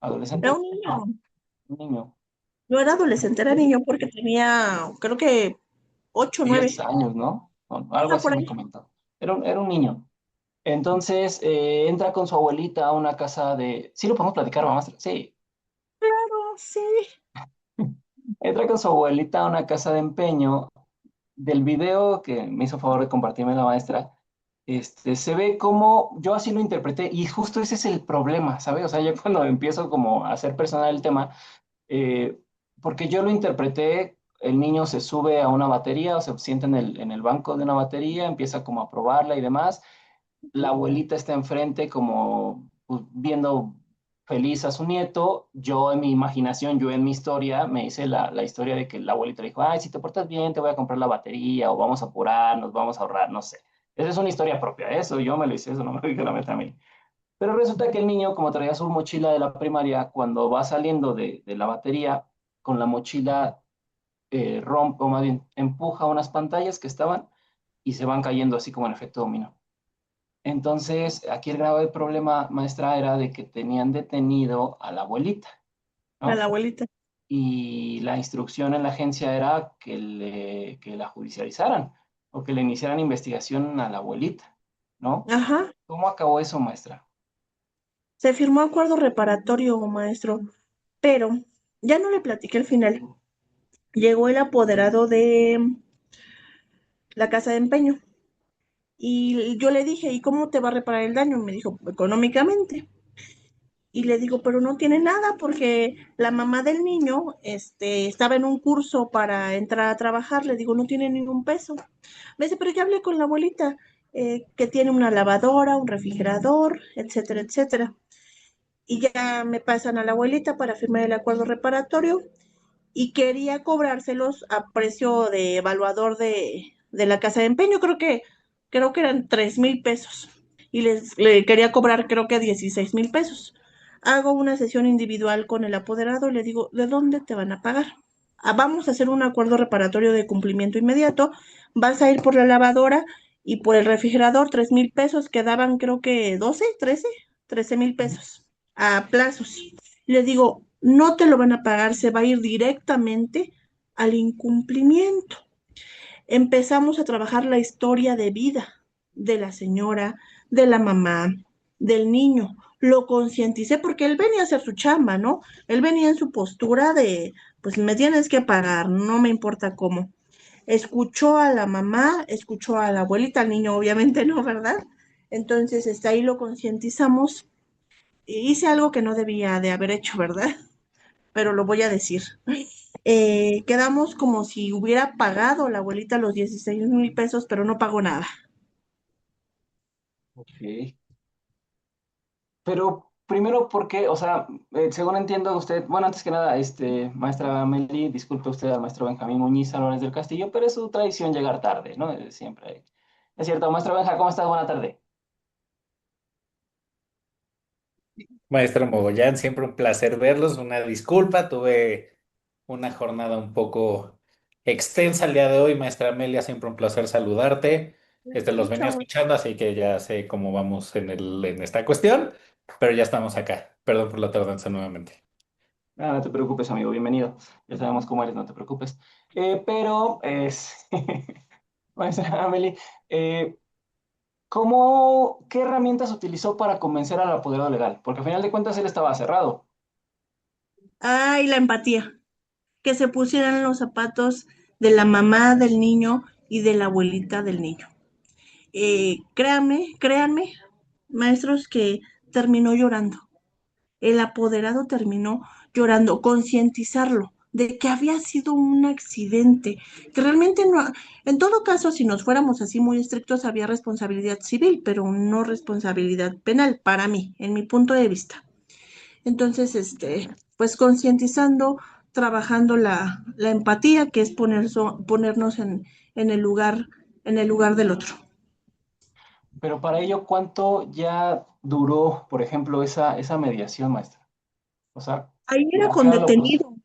Era ¿Adolescente? un niño, No, un niño. no era adolescente, era niño porque tenía, creo que 8 o 10 9. años, ¿no? O algo Ajá, así por me ahí. comentó. Era un niño. Entonces, entra con su abuelita a una casa de... ¿Sí lo podemos platicar, maestra? Sí. Claro, sí. Entra con su abuelita a una casa de empeño. Del video que me hizo favor de compartirme la maestra, se ve como yo así lo interpreté y justo ese es el problema, ¿sabes? O sea, yo cuando empiezo como a hacer personal el tema, eh, porque yo lo interpreté, el niño se sube a una batería o se sienta en el banco de una batería, empieza como a probarla y demás, la abuelita está enfrente como pues, viendo feliz a su nieto, yo en mi imaginación, yo en mi historia, me hice la historia de que la abuelita le dijo, ay, si te portas bien, te voy a comprar la batería, o vamos a apurarnos, vamos a ahorrar, no sé. Esa es una historia propia, eso yo me lo hice, eso no me lo dije la meta a mí. Pero resulta que el niño, como traía su mochila de la primaria, cuando va saliendo de la batería, con la mochila rompe, o más bien, empuja unas pantallas que estaban y se van cayendo así como en efecto dominó. Entonces, aquí el grave problema, maestra, era de que tenían detenido a la abuelita, A la ¿no? abuelita. Y la instrucción en la agencia era que la judicializaran o que le iniciaran investigación a la abuelita, ¿no? Ajá. ¿Cómo acabó eso, maestra? Se firmó acuerdo reparatorio, maestro, pero ya no le platiqué el final. Llegó el apoderado de la casa de empeño y yo le dije, ¿y cómo te va a reparar el daño? Me dijo, económicamente. Y le digo, pero no tiene nada porque la mamá del niño estaba en un curso para entrar a trabajar. Le digo, no tiene ningún peso. Me dice, pero ya hablé con la abuelita, que tiene una lavadora, un refrigerador, etcétera, etcétera. Y ya me pasan a la abuelita para firmar el acuerdo reparatorio y quería cobrárselos a precio de evaluador de la casa de empeño. Creo que eran 3,000 pesos y le quería cobrar creo que 16,000 pesos. Hago una sesión individual con el apoderado y le digo, ¿de dónde te van a pagar? Vamos a hacer un acuerdo reparatorio de cumplimiento inmediato. Vas a ir por la lavadora y por el refrigerador, 3,000 pesos, quedaban creo que 13,000 pesos a plazos. Le digo, no te lo van a pagar, se va a ir directamente al incumplimiento. Empezamos a trabajar la historia de vida de la señora, de la mamá, del niño. Lo concienticé porque él venía a hacer su chamba, ¿no? Él venía en su postura de, pues me tienes que pagar, no me importa cómo. Escuchó a la mamá, escuchó a la abuelita, al niño obviamente no, ¿verdad? Entonces, ahí lo concientizamos. Hice algo que no debía de haber hecho, ¿verdad? Pero lo voy a decir. Quedamos como si hubiera pagado la abuelita los 16,000 pesos, pero no pagó nada. Ok. Pero primero, ¿por qué? O sea, según entiendo usted, bueno, antes que nada, maestra Meli, disculpe usted al maestro Benjamín Muñiz Álvarez del Castillo, pero es su tradición llegar tarde, ¿no? Siempre. Es cierto, maestro Benja, ¿cómo estás? Buena tarde. Maestro Mogollán, siempre un placer verlos. Una disculpa, tuve una jornada un poco extensa el día de hoy. Maestra Amelia, siempre un placer saludarte. Lo Los venía escucho. escuchando, así que ya sé cómo vamos en esta cuestión, pero ya estamos acá. Perdón por la tardanza nuevamente. Ah, no te preocupes, amigo, bienvenido. Ya sabemos cómo eres, no te preocupes. Pero, maestra Amelie, eh, qué herramientas utilizó para convencer al apoderado legal? Porque al final de cuentas él estaba cerrado. Ay, la empatía. Que se pusieran en los zapatos de la mamá del niño y de la abuelita del niño. Créanme, maestros, que terminó llorando. El apoderado terminó llorando, concientizarlo de que había sido un accidente, que realmente no, en todo caso, si nos fuéramos así muy estrictos, había responsabilidad civil, pero no responsabilidad penal, para mí, en mi punto de vista. Entonces, pues concientizando, trabajando la empatía, que es ponernos en el lugar del otro. Pero para ello, ¿cuánto ya duró, por ejemplo, esa mediación, maestra? O sea, Ahí ¿cómo queda lo pos-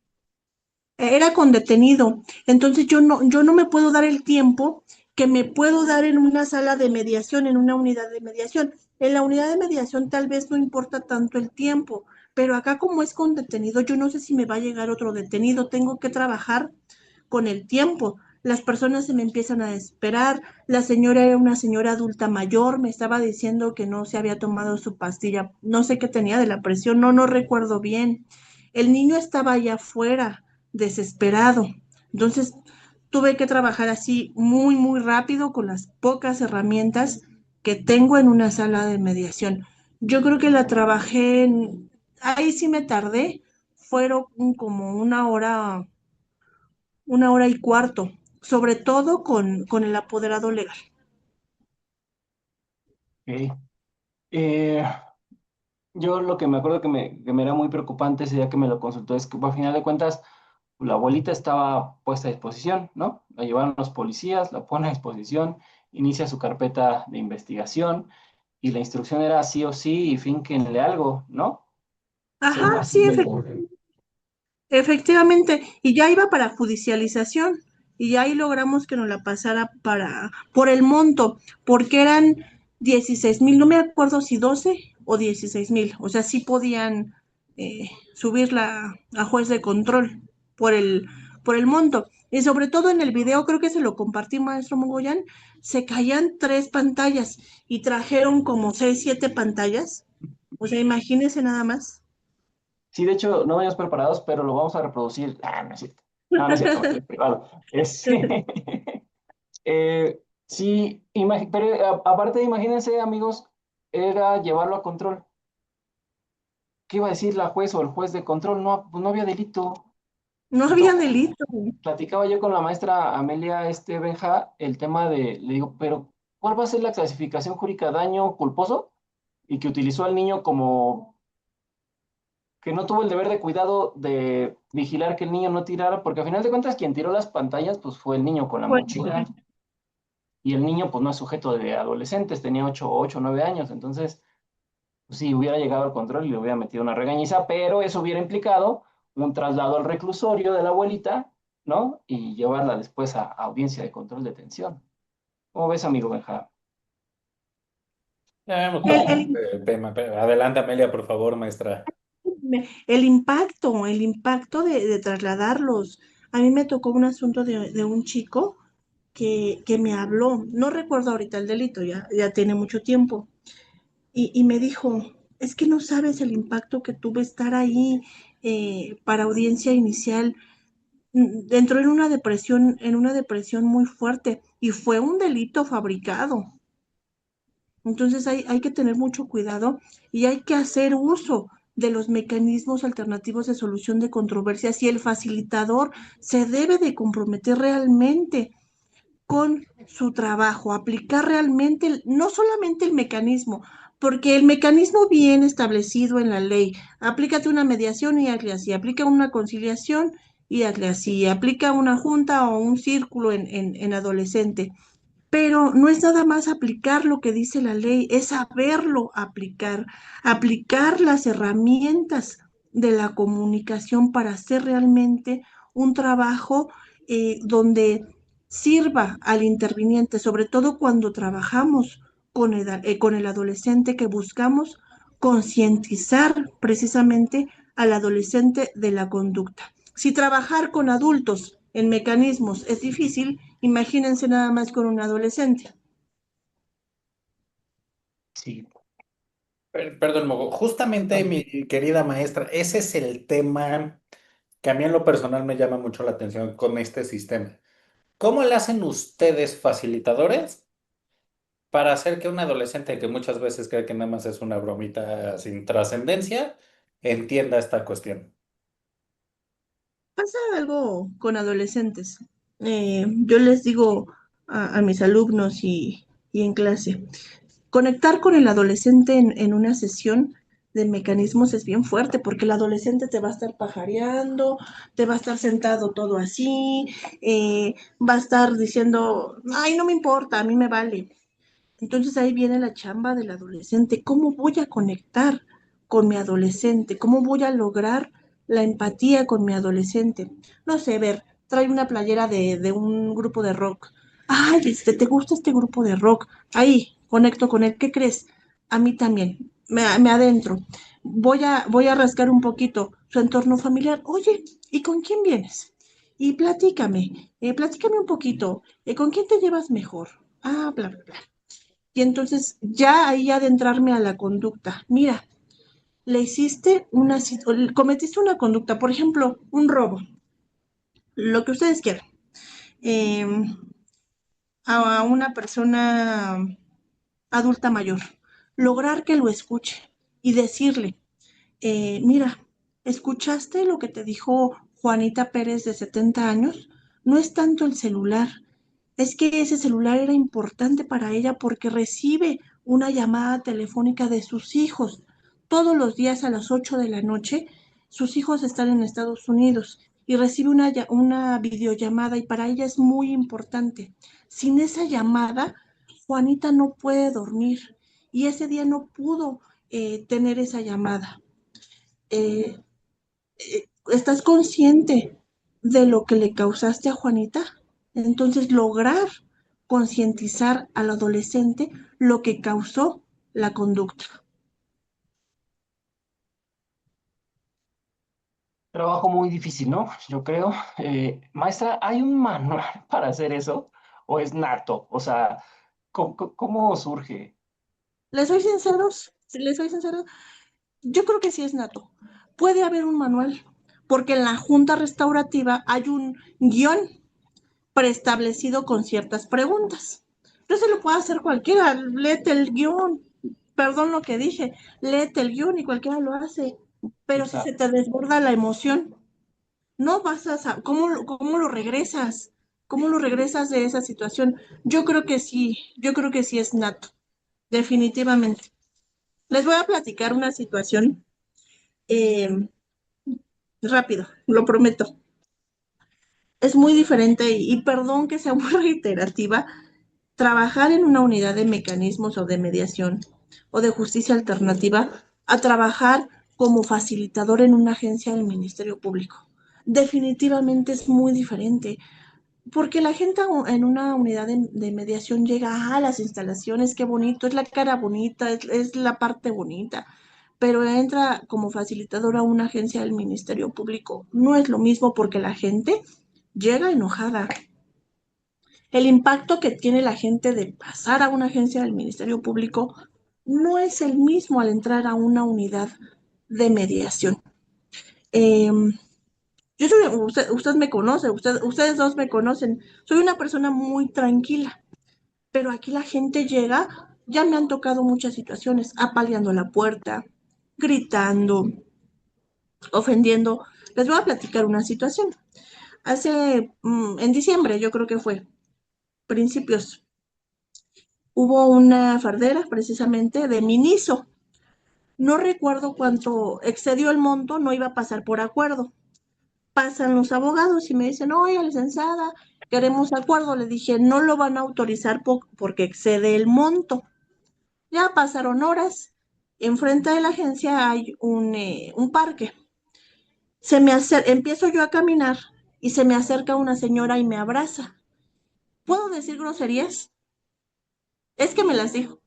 era con detenido. Entonces yo no me puedo dar el tiempo que me puedo dar en una sala de mediación, en una unidad de mediación. En la unidad de mediación tal vez no importa tanto el tiempo, pero acá como es con detenido, yo no sé si me va a llegar otro detenido, tengo que trabajar con el tiempo. Las personas se me empiezan a esperar. La señora era una señora adulta mayor, me estaba diciendo que no se había tomado su pastilla, no sé qué tenía de la presión, no recuerdo bien. El niño estaba allá afuera, desesperado. Entonces tuve que trabajar así muy rápido con las pocas herramientas que tengo en una sala de mediación. Yo creo que la trabajé ahí sí me tardé, fueron como una hora y cuarto, sobre todo con el apoderado legal. Ok. Eh, yo lo que me acuerdo que me era muy preocupante ese día que me lo consultó es que, al final de cuentas, la abuelita estaba puesta a disposición, ¿no? La llevaron los policías, la ponen a disposición, inicia su carpeta de investigación y la instrucción era sí o sí y fínquenle algo, ¿no? Ajá, Así sí, me... efectivamente, y ya iba para judicialización, y ya ahí logramos que nos la pasara por el monto, porque eran 16,000, no me acuerdo si 12 o 16,000, o sea, sí podían subirla a juez de control por por el monto. Y sobre todo en el video, creo que se lo compartí, maestro Mogollán, se caían 3 pantallas y trajeron como 6, 7 pantallas. O sea, imagínense nada más. Sí, de hecho, no veníamos preparados, pero lo vamos a reproducir. Ah, no es cierto. No es cierto, es privado. Sí, pero aparte, imagínense, amigos, era llevarlo a control. ¿Qué iba a decir la juez o el juez de control? No, pues no había delito. No había Entonces, delito. platicaba yo con la maestra Amelia Benja el tema le digo, pero ¿cuál va a ser la clasificación jurídica? ¿Daño culposo? Y que utilizó al niño como que no tuvo el deber de cuidado de vigilar que el niño no tirara, porque al final de cuentas quien tiró las pantallas pues fue el niño con la Bueno, mochila y el niño pues no es sujeto de adolescentes, tenía 9 años, entonces pues, sí, hubiera llegado al control y le hubiera metido una regañiza, pero eso hubiera implicado un traslado al reclusorio de la abuelita, ¿no? Y llevarla después a audiencia de control de detención. ¿Cómo ves, amigo Benja? Ya vemos el, cómo el, tema. Adelante, Amelia, por favor, maestra. el impacto de trasladarlos. A mí me tocó un asunto de un chico que me habló, no recuerdo ahorita el delito, ya tiene mucho tiempo, y me dijo, es que no sabes el impacto que tuve estar ahí para audiencia inicial. Entró en una depresión muy fuerte y fue un delito fabricado. Entonces hay que tener mucho cuidado y hay que hacer uso. de los mecanismos alternativos de solución de controversias y el facilitador se debe de comprometer realmente con su trabajo, aplicar realmente, no solamente el mecanismo, porque el mecanismo bien establecido en la ley, aplícate una mediación y hazle así, aplica una conciliación y hazle así, aplica una junta o un círculo en adolescente, pero no es nada más aplicar lo que dice la ley, es saberlo aplicar, aplicar las herramientas de la comunicación para hacer realmente un trabajo donde sirva al interviniente, sobre todo cuando trabajamos con el adolescente, que buscamos concientizar precisamente al adolescente de la conducta. Si trabajar con adultos en mecanismos es difícil, imagínense nada más con un adolescente. Sí. Perdón, Mogo. Justamente, No. mi querida maestra, ese es el tema que a mí en lo personal me llama mucho la atención con este sistema. ¿Cómo le hacen ustedes, facilitadores, para hacer que un adolescente que muchas veces cree que nada más es una bromita sin trascendencia, entienda esta cuestión? Pasa algo con adolescentes. Yo les digo a mis alumnos y en clase, conectar con el adolescente en una sesión de mecanismos es bien fuerte porque el adolescente te va a estar pajareando, te va a estar sentado todo así, va a estar diciendo, ay, no me importa, a mí me vale. Entonces ahí viene la chamba del adolescente. ¿Cómo voy a conectar con mi adolescente? ¿Cómo voy a lograr la empatía con mi adolescente? No sé, ver, trae una playera de un grupo de rock. Ay, ¿te gusta este grupo de rock? Ahí, conecto con él. ¿Qué crees? A mí también. Me adentro. Voy a rascar un poquito su entorno familiar. Oye, ¿y con quién vienes? Y platícame un poquito. ¿Con quién te llevas mejor? Ah, bla, bla, bla. Y entonces ya ahí adentrarme a la conducta. Mira, cometiste una conducta, por ejemplo, un robo, lo que ustedes quieran, eh, a una persona adulta mayor, lograr que lo escuche y decirle, mira, ¿escuchaste lo que te dijo Juanita Pérez de 70 años? No es tanto el celular, es que ese celular era importante para ella porque recibe una llamada telefónica de sus hijos. Todos los días a las 8 de la noche, sus hijos están en Estados Unidos y recibe una videollamada y para ella es muy importante. Sin esa llamada, Juanita no puede dormir y ese día no pudo tener esa llamada. Eh, ¿Estás consciente de lo que le causaste a Juanita? Entonces, lograr concientizar al adolescente lo que causó la conducta. Trabajo muy difícil, ¿no? Yo creo. Maestra, ¿hay un manual para hacer eso? ¿O es nato? O sea, ¿cómo surge? ¿Les soy sinceros? Si les soy sincero, yo creo que sí es nato. Puede haber un manual, porque en la junta restaurativa hay un guión preestablecido con ciertas preguntas. No se lo puede hacer cualquiera, léete el guión, perdón lo que dije, léete el guión y cualquiera lo hace, pero Sí, si se claro. te desborda la emoción, no vas a saber, cómo lo regresas? ¿Cómo lo regresas de esa situación? Yo creo que sí es nato, definitivamente. Les voy a platicar una situación eh, rápido, lo prometo. Es muy diferente y perdón que sea muy reiterativa, trabajar en una unidad de mecanismos o de mediación o de justicia alternativa a trabajar como facilitador en una agencia del Ministerio Público. Definitivamente es muy diferente, porque la gente en una unidad de mediación llega a las instalaciones, qué bonito, es la cara bonita, es la parte bonita, pero entra como facilitador a una agencia del Ministerio Público. No es lo mismo porque la gente llega enojada, el impacto que tiene la gente de pasar a una agencia del Ministerio Público no es el mismo al entrar a una unidad de mediación. Eh, usted me conoce, ustedes dos me conocen, soy una persona muy tranquila, pero aquí la gente llega, ya me han tocado muchas situaciones, apaleando la puerta, gritando. ofendiendo. Les voy a platicar una situación. En diciembre, yo creo que fue, principios, hubo una fardera precisamente de Miniso. No recuerdo cuánto excedió el monto, no iba a pasar por acuerdo. Pasan los abogados y me dicen, oye, licenciada, queremos acuerdo. Le dije, no lo van a autorizar porque excede el monto. Ya pasaron horas. Enfrente de la agencia hay un parque. Empiezo yo a caminar y se me acerca una señora y me abraza. ¿Puedo decir groserías? Es que me las dijo.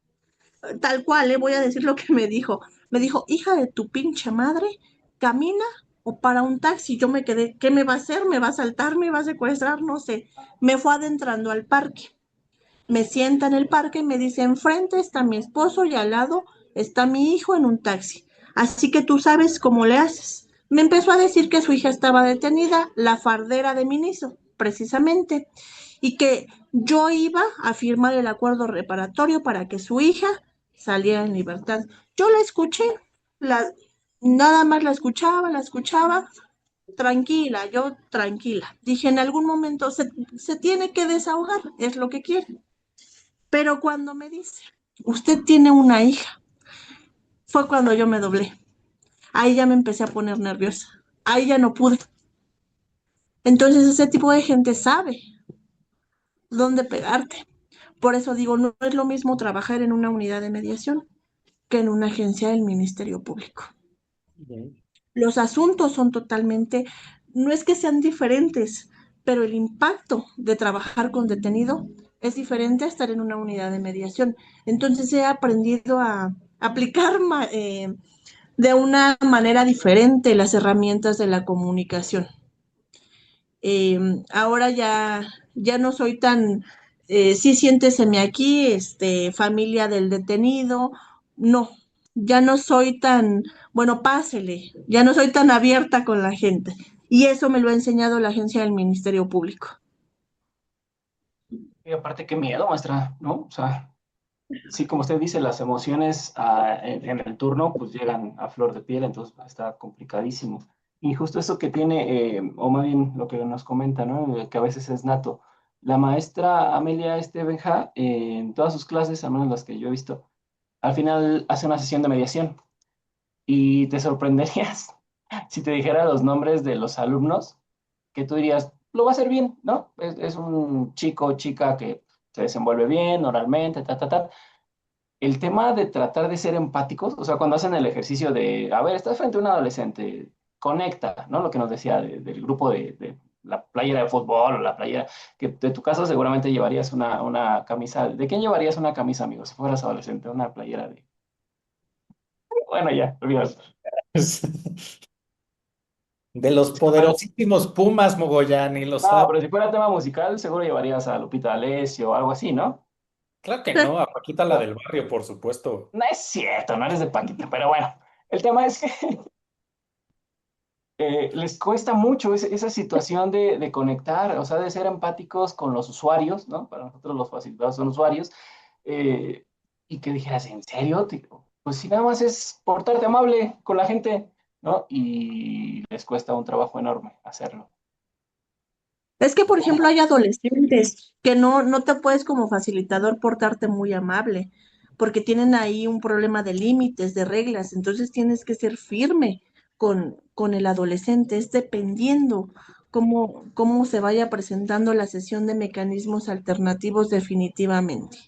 Tal cual, voy a decir lo que me dijo. Me dijo, hija de tu pinche madre, camina o para un taxi. Yo me quedé, ¿qué me va a hacer? ¿Me va a asaltar? ¿Me va a secuestrar? No sé. Me fue adentrando al parque. Me sienta en el parque y me dice, enfrente está mi esposo y al lado está mi hijo en un taxi. Así que tú sabes cómo le haces. Me empezó a decir que su hija estaba detenida, la fardera de Miniso, precisamente, y que yo iba a firmar el acuerdo reparatorio para que su hija saliera en libertad. Yo la escuché, la, nada más la escuchaba, tranquila, yo tranquila. Dije, en algún momento se tiene que desahogar, es lo que quiere. Pero cuando me dice, usted tiene una hija, fue cuando yo me doblé. Ahí ya me empecé a poner nerviosa. Ahí ya no pude. Entonces ese tipo de gente sabe dónde pegarte. Por eso digo, no es lo mismo trabajar en una unidad de mediación que en una agencia del Ministerio Público. Ujú. Los asuntos son totalmente, no es que sean diferentes, pero el impacto de trabajar con detenido es diferente a estar en una unidad de mediación. Entonces he aprendido a aplicar de una manera diferente las herramientas de la comunicación. Ahora ya no soy tan, sí siénteseme aquí, familia del detenido, no, ya no soy tan, bueno, pásele, ya no soy tan abierta con la gente. Y eso me lo ha enseñado la agencia del Ministerio Público. Y aparte, qué miedo, maestra, ¿no? O sea, sí, como usted dice, las emociones en el turno pues llegan a flor de piel, entonces está complicadísimo. Y justo eso que tiene, o más bien lo que nos comenta, ¿no? Que a veces es nato. La maestra Amelia Estebenja, en todas sus clases, al menos las que yo he visto, al final hace una sesión de mediación y te sorprenderías si te dijera los nombres de los alumnos, que tú dirías, lo va a hacer bien, ¿no? Es un chico o chica que se desenvuelve bien oralmente, ta, ta, ta. El tema de tratar de ser empáticos, o sea, cuando hacen el ejercicio de, a ver, estás frente a un adolescente, conecta, ¿no? Lo que nos decía del grupo de la playera de fútbol o la playera, que de tu caso seguramente llevarías una camisa. ¿De quién llevarías una camisa, amigo? Si fueras adolescente, una playera de... Bueno, ya, olvídalo. De los poderosísimos Pumas, Mogollán, y lo No, sabe. pero si fuera tema musical, seguro llevarías a Lupita D'Alessio o algo así, ¿no? Claro que no, a Paquita la del barrio, por supuesto. No es cierto, no eres de Paquita, pero bueno, el tema es que les cuesta mucho esa situación de conectar, o sea, de ser empáticos con los usuarios, ¿no? Para nosotros los facilitados son usuarios, eh, y que dijeras, ¿en serio? Pues si nada más es portarte amable con la gente, ¿no? Y les cuesta un trabajo enorme hacerlo. Es que, por ejemplo, hay adolescentes que no te puedes como facilitador portarte muy amable, porque tienen ahí un problema de límites, de reglas, entonces tienes que ser firme con el adolescente, es dependiendo cómo se vaya presentando la sesión de mecanismos alternativos definitivamente.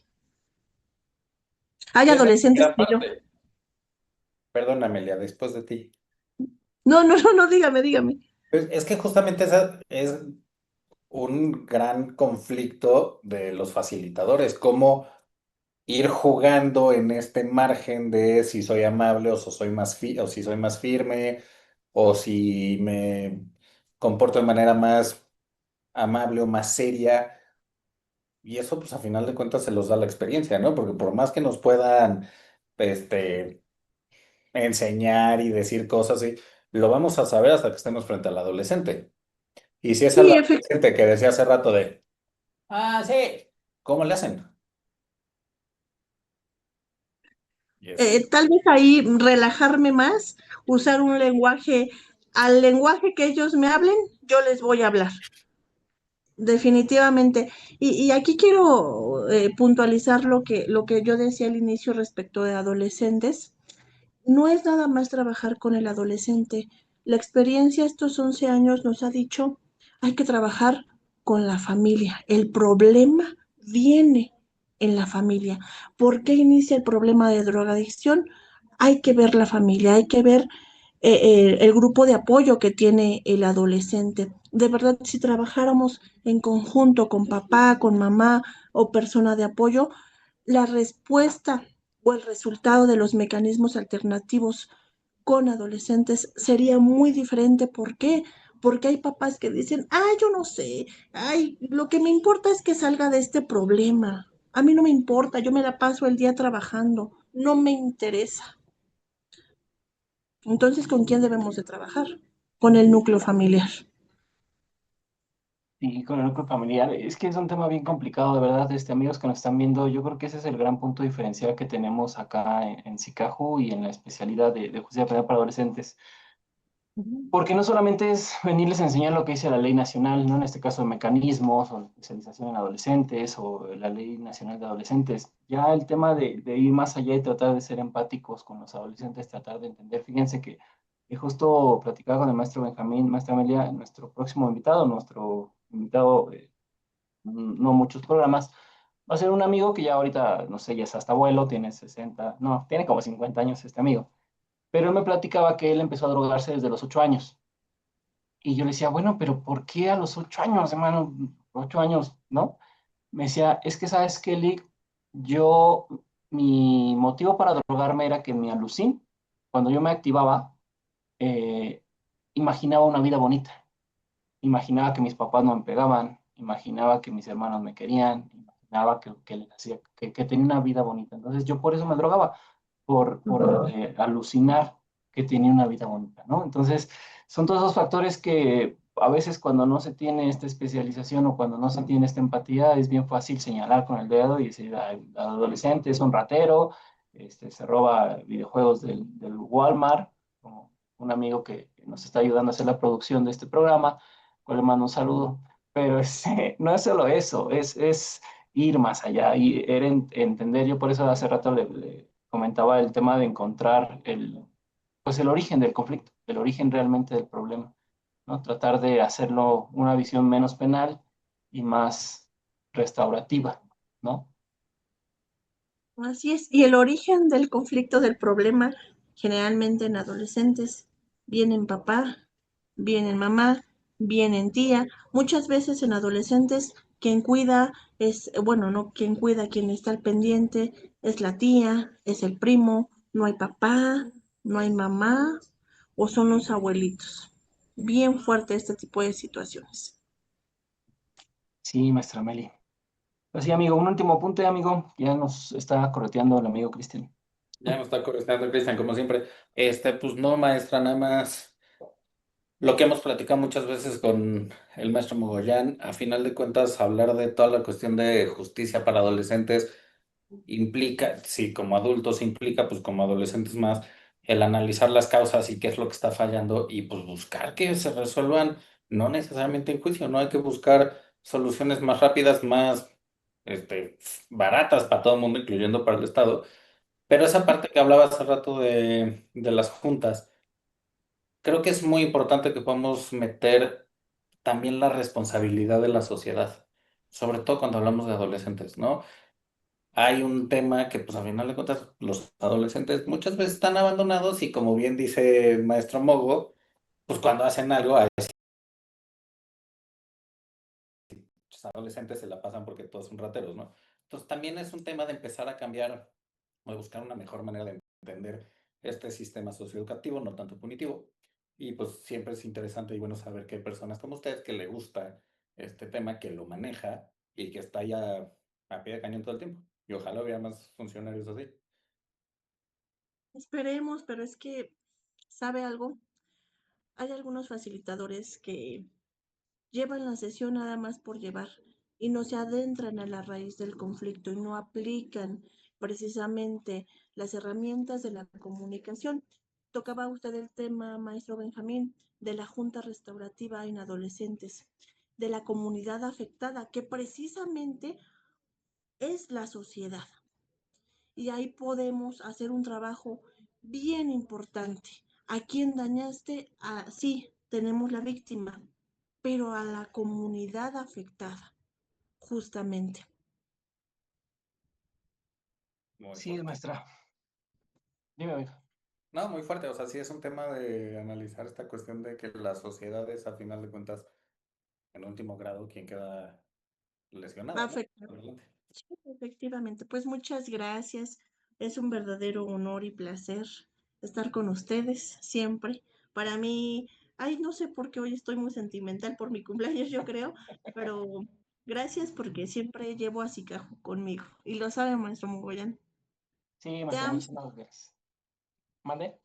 Hay Fíjate que adolescentes que yo, aparte, perdón, Amelia, después de ti. no, dígame. Pues es que justamente esa es un gran conflicto de los facilitadores, cómo ir jugando en este margen de si soy amable o si soy más firme, o si me comporto de manera más amable o más seria. Y eso, pues a final de cuentas, se los da la experiencia, ¿no? Porque por más que nos puedan, este, enseñar y decir cosas así, lo vamos a saber hasta que estemos frente al adolescente. Y si es al Sí, adolescente que decía hace rato de, ah, sí, ¿cómo le hacen? Y es, tal vez ahí relajarme más, usar un lenguaje. Al lenguaje que ellos me hablen, yo les voy a hablar. Definitivamente. Y aquí quiero puntualizar lo que yo decía al inicio respecto de adolescentes. No es nada más trabajar con el adolescente. La experiencia estos 11 años nos ha dicho, hay que trabajar con la familia. El problema viene en la familia. ¿Por qué inicia el problema de drogadicción? Hay que ver la familia, hay que ver el grupo de apoyo que tiene el adolescente. De verdad, si trabajáramos en conjunto con papá, con mamá o persona de apoyo, la respuesta o el resultado de los mecanismos alternativos con adolescentes sería muy diferente. ¿Por qué? Porque hay papás que dicen, ay, yo no sé, ay, lo que me importa es que salga de este problema. A mí no me importa, yo me la paso el día trabajando, no me interesa. Entonces, ¿con quién debemos de trabajar? Con el núcleo familiar. Y con el núcleo familiar, es que es un tema bien complicado, de verdad, amigos que nos están viendo, yo creo que ese es el gran punto diferencial que tenemos acá en Sicaju y en la especialidad de justicia penal para adolescentes. Porque no solamente es venirles a enseñar lo que dice la ley nacional, ¿no? En este caso, mecanismos o especialización en adolescentes o la ley nacional de adolescentes. Ya el tema de ir más allá y tratar de ser empáticos con los adolescentes, tratar de entender. Fíjense que justo platicaba con el maestro Benjamín, maestra Amelia, nuestro próximo invitado, nuestro invitado, no muchos programas, va a ser un amigo que ya ahorita, no sé, ya es hasta abuelo, tiene 60, no, tiene como 50 años este amigo. Pero él me platicaba que él empezó a drogarse desde los 8 años. Y yo le decía, bueno, pero ¿por qué a los 8 años, hermano? 8 años, ¿no? Me decía, es que sabes qué, Lick, yo, mi motivo para drogarme era que mi alucín, cuando yo me activaba, eh, imaginaba una vida bonita. Imaginaba que mis papás no me pegaban, imaginaba que mis hermanos me querían, imaginaba que tenía una vida bonita. Entonces yo por eso me drogaba, por alucinar que tenía una vida bonita, ¿no? Entonces son todos esos factores que a veces cuando no se tiene esta especialización o cuando no se tiene esta empatía es bien fácil señalar con el dedo y decir, el adolescente es un ratero, se roba videojuegos del Walmart, como un amigo que nos está ayudando a hacer la producción de este programa, le mando un saludo, pero no es solo eso, es ir más allá y era entender, yo por eso hace rato le comentaba el tema de encontrar pues el origen del conflicto, el origen realmente del problema, ¿no? Tratar de hacerlo una visión menos penal y más restaurativa, ¿no? Así es. Y el origen del conflicto, del problema, generalmente en adolescentes, viene en papá, viene en mamá, viene en tía. Muchas veces en adolescentes, quien cuida es, bueno, no quien cuida, quien está al pendiente es la tía, es el primo, no hay papá, no hay mamá, o son los abuelitos. Bien fuerte este tipo de situaciones. Sí, maestra Meli. Pues sí, amigo, un último apunte, amigo, ya nos está correteando el amigo Cristian. Ya me está corrigiendo Cristian, como siempre. Pues no, maestra, nada más. Lo que hemos platicado muchas veces con el maestro Mogollán, a final de cuentas, hablar de toda la cuestión de justicia para adolescentes implica, sí, como adultos implica, pues como adolescentes más, el analizar las causas y qué es lo que está fallando y pues buscar que se resuelvan, no necesariamente en juicio, no hay que buscar soluciones más rápidas, más baratas para todo el mundo, incluyendo para el Estado. Pero esa parte que hablaba hace rato de las juntas, creo que es muy importante que podamos meter también la responsabilidad de la sociedad, sobre todo cuando hablamos de adolescentes, ¿no? Hay un tema que, pues, a final de cuentas, los adolescentes muchas veces están abandonados y, como bien dice el maestro Mogo, pues cuando hacen algo, a esos adolescentes se la pasan porque todos son rateros, ¿no? Entonces, también es un tema de empezar a cambiar o de buscar una mejor manera de entender este sistema socioeducativo, no tanto punitivo. Y pues siempre es interesante y bueno saber que hay personas como usted que le gusta este tema, que lo maneja y que está ya a pie de cañón todo el tiempo. Y ojalá hubiera más funcionarios así. Esperemos, pero es que, ¿sabe algo? Hay algunos facilitadores que llevan la sesión nada más por llevar y no se adentran a la raíz del conflicto y no aplican precisamente las herramientas de la comunicación. Tocaba usted el tema, maestro Benjamín, de la Junta Restaurativa en Adolescentes, de la comunidad afectada, que precisamente es la sociedad. Y ahí podemos hacer un trabajo bien importante. ¿A quién dañaste? Sí, tenemos la víctima, pero a la comunidad afectada, justamente. Muy Sí, fuerte. maestra. Dime, amigo. No, muy fuerte. O sea, sí es un tema de analizar esta cuestión de que las sociedades, a final de cuentas, en último grado, quien queda lesionada, ¿no? Afectada. Sí, efectivamente. Pues muchas gracias. Es un verdadero honor y placer estar con ustedes siempre. Para mí, ay, no sé por qué hoy estoy muy sentimental por mi cumpleaños, yo creo, pero gracias porque siempre llevo a Sicaju conmigo. Y lo sabe, maestro Mogollán. Sí, Te maestra, amo, muchísimas gracias. ¿Mande?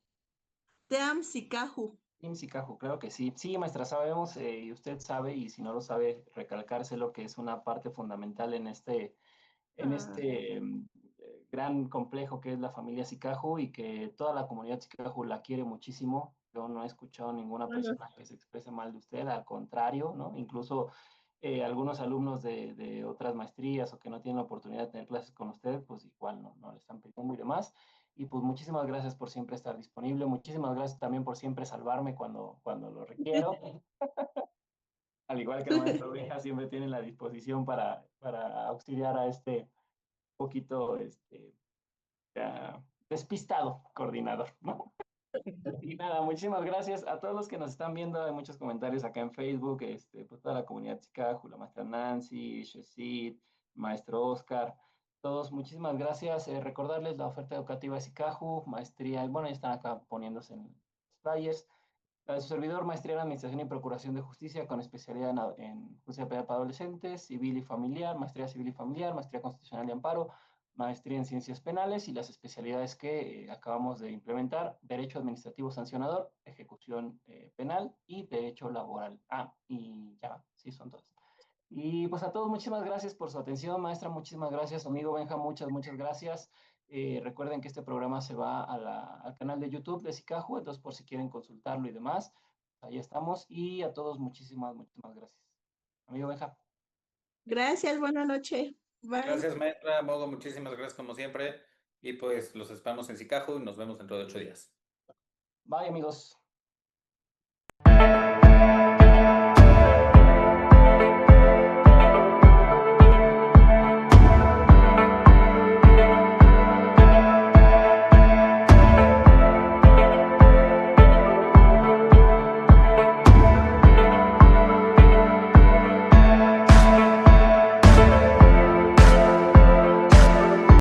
te amo, Sicaju. IMSS y Caju, claro que sí. Sí, maestra, sabemos, y usted sabe, y si no lo sabe, recalcárselo, que es una parte fundamental en Ah, este gran complejo que es la familia Sicaju y que toda la comunidad Sicaju la quiere muchísimo. Yo no he escuchado ninguna bueno, persona que se exprese mal de usted, al contrario, ¿no? Incluso algunos alumnos de otras maestrías o que no tienen la oportunidad de tener clases con usted, pues igual no le están pidiendo y demás. Y pues muchísimas gracias por siempre estar disponible, muchísimas gracias también por siempre salvarme cuando lo requiero. Al igual que el maestro Beja, siempre tiene la disposición para auxiliar a este poquito despistado coordinador, ¿no? Y nada, muchísimas gracias a todos los que nos están viendo. Hay muchos comentarios acá en Facebook, pues toda la comunidad Chicago, la maestra Nancy, Shesid, maestro Oscar, todos, muchísimas gracias. Recordarles la oferta educativa de Sicaju, maestría, bueno, ya están acá poniéndose en los flyers. La de su servidor, maestría en Administración y Procuración de Justicia con especialidad en Justicia Penal para Adolescentes, Civil y Familiar, Maestría Civil y Familiar, Maestría Constitucional y Amparo, Maestría en Ciencias Penales y las especialidades que acabamos de implementar, Derecho Administrativo Sancionador, Ejecución Penal y Derecho Laboral. Y ya, sí, son todas. Y pues a todos, muchísimas gracias por su atención, maestra, muchísimas gracias, amigo Benja, muchas gracias. Recuerden que este programa se va al canal de YouTube de Sicaju, entonces por si quieren consultarlo y demás, ahí estamos. Y a todos, muchísimas gracias. Amigo Benja. gracias, buena noche. Bye. Gracias, maestra Mogo. Muchísimas gracias como siempre. Y pues los esperamos en Sicaju y nos vemos dentro de 8 días. Bye, amigos.